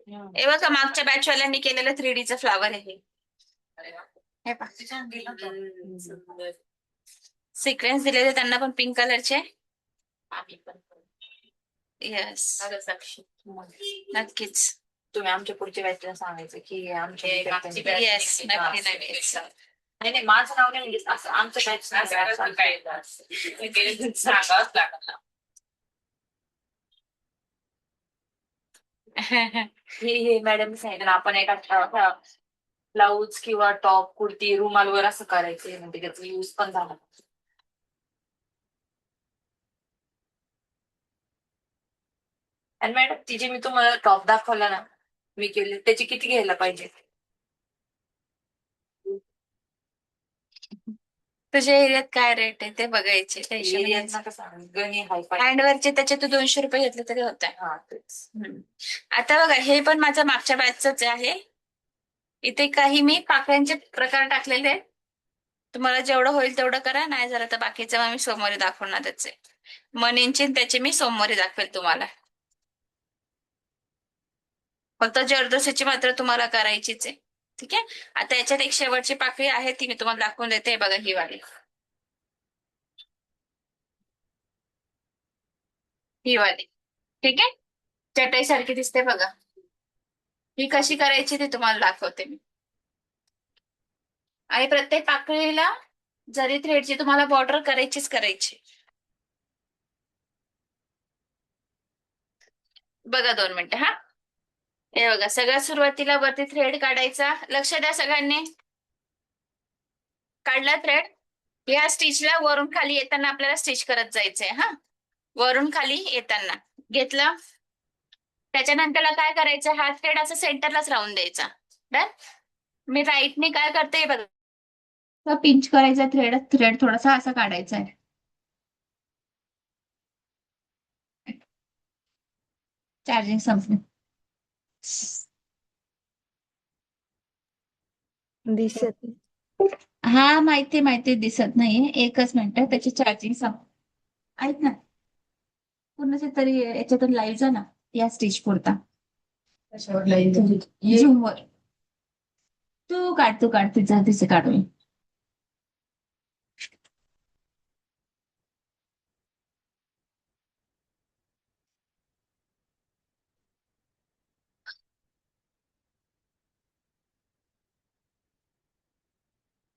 हे बघा मागच्या बॅच वाल्यांनी केलेलं 3Dचं फ्लावर आहे हे पहा. छान गेलं होतं. सुंदर. सिक्वेन्स दिलेले त्यांना पण पिंक कलरचे. आम्ही पण करू. येस झालं साक्षी. नक्कीच. तुम्ही आमच्या पुढच्या बॅचला सांगायचं की आमच्या हे विद्यार्थ्यांनी मागची केलं. batch येस नाही केलं. नक्की नक्कीच. नाही नाही माझं नाव नाही म्हणजे असं आमचं बॅच असं काय ते केलं सांगावंच लागलं. हे मॅडम सांगितलं आपण एका ब्लाऊज किंवा टॉप कुर्ती रुमालवर असं करायचं म्हणजे त्याचा यूज पण झाला. आणि मॅडम ती जे मी तुम्हाला टॉप दाखवला ना मी केले त्याची किती घ्यायला पाहिजे? तुझ्या एरियात काय रेट आहे ते बघायचे एरियात नका सांगू गणी हायफाय. हँडवरचे त्याचे तू 200 रुपये घेतले तरी होत आहे. हा तेच. आता बघा हे पण माझं मागच्या बॅचच आहे. इथे काही मी पाकळ्यांचे प्रकार टाकलेले आहेत. तुम्हाला जेवढं होईल तेवढं करा नाही जरा तर बाकीचं मग मी सोमवारी दाखवणारच आहे. मनींची त्याची मी सोमवारी दाखवेल तुम्हाला. फक्त जरदोसीची मात्र तुम्हाला करायचीच आहे. ठीक आहे. आता याच्यात एक शेवटची पाकळी आहे ती मी तुम्हाला दाखवून देते. बघा ही वाली. ही वाली. ठीक आहे. चटई सारखी दिसते बघा. ही कशी करायची ते तुम्हाला दाखवते मी. आणि प्रत्येक पाकळीला जरी थ्रेडची तुम्हाला बॉर्डर करायचीच करायची. बघा 2 मिनिटं हा. हे बघा सगळ्यात सुरुवातीला वरती थ्रेड काढायचा. लक्ष द्या सगळ्यांनी. काढला थ्रेड. या स्टिचला वरून खाली येताना आपल्याला स्टिच करत जायचंय हा. वरून खाली येताना घेतलं. त्याच्यानंतरला काय करायचं हा थ्रेड असं सेंटरलाच राहून द्यायचा. डन. मी राईटने काय करते बघा. पिंच करायचा थ्रेड थ्रेड थोडासा असा काढायचा आहे. चार्जिंग संपलं. दिसत हा माहिती दिसत नाहीये. एकच मिनिट त्याची चार्जिंग संप ऐक ना पूर्ण तरी याच्यातून लाईव्ह जा ना या स्टेज पुरता. झूम वर तू काढ तिचे काढून.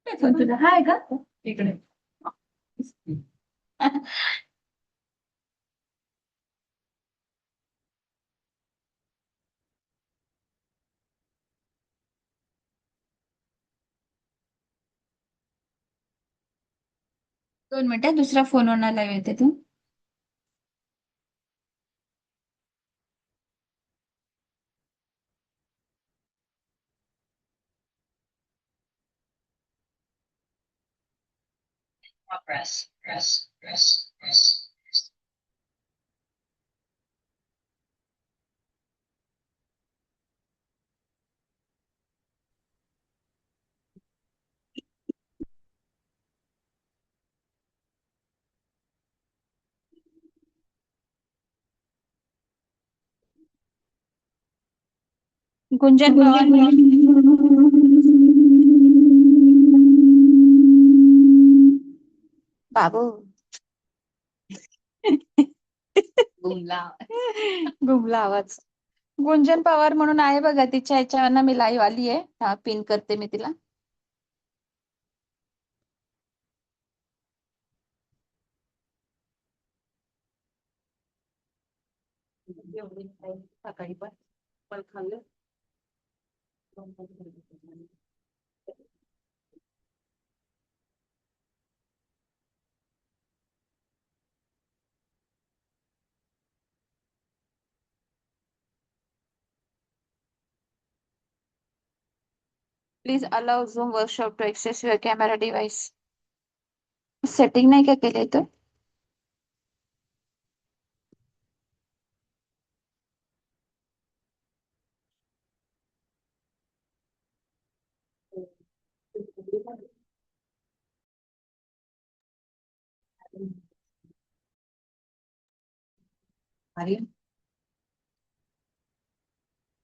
पण तुझा हाय का इकडे. दोन मिनिटं दुसऱ्या फोनवर लाईव्ह येते तू. गुंजन बाबू गुमला आवाज. गुंजन पवार म्हणून आहे बघा तिच्या ह्याच्यावर मी लाईव्ह आली आहे. हा पिन करते मी तिला. सकाळी पण खाल्लं. Please allow Zoom workshop to access your camera device. Setting नाही का केलंय तर. अरे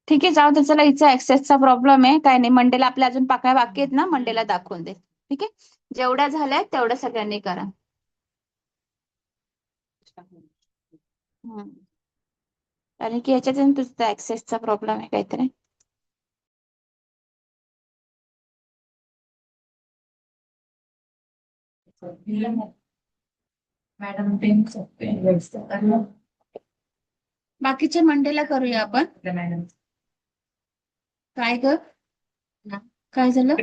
ठीक आहे, जाऊ दे. चला, हिचा ऍक्सेसचा प्रॉब्लेम आहे. काय नाही, मंडेला आपल्या अजून पाकळ्या बाकी आहेत ना, मंडेला दाखवून दे. ठीक आहे, जेवढ्या झाल्या तेवढ्या सगळ्यांनी करा. हम्म. कारण की याच्यात तुझा ऍक्सेसचा प्रॉब्लेम आहे काहीतरी. बाकीच्या मंडेला करूया आपण. काय ग? काय झालं?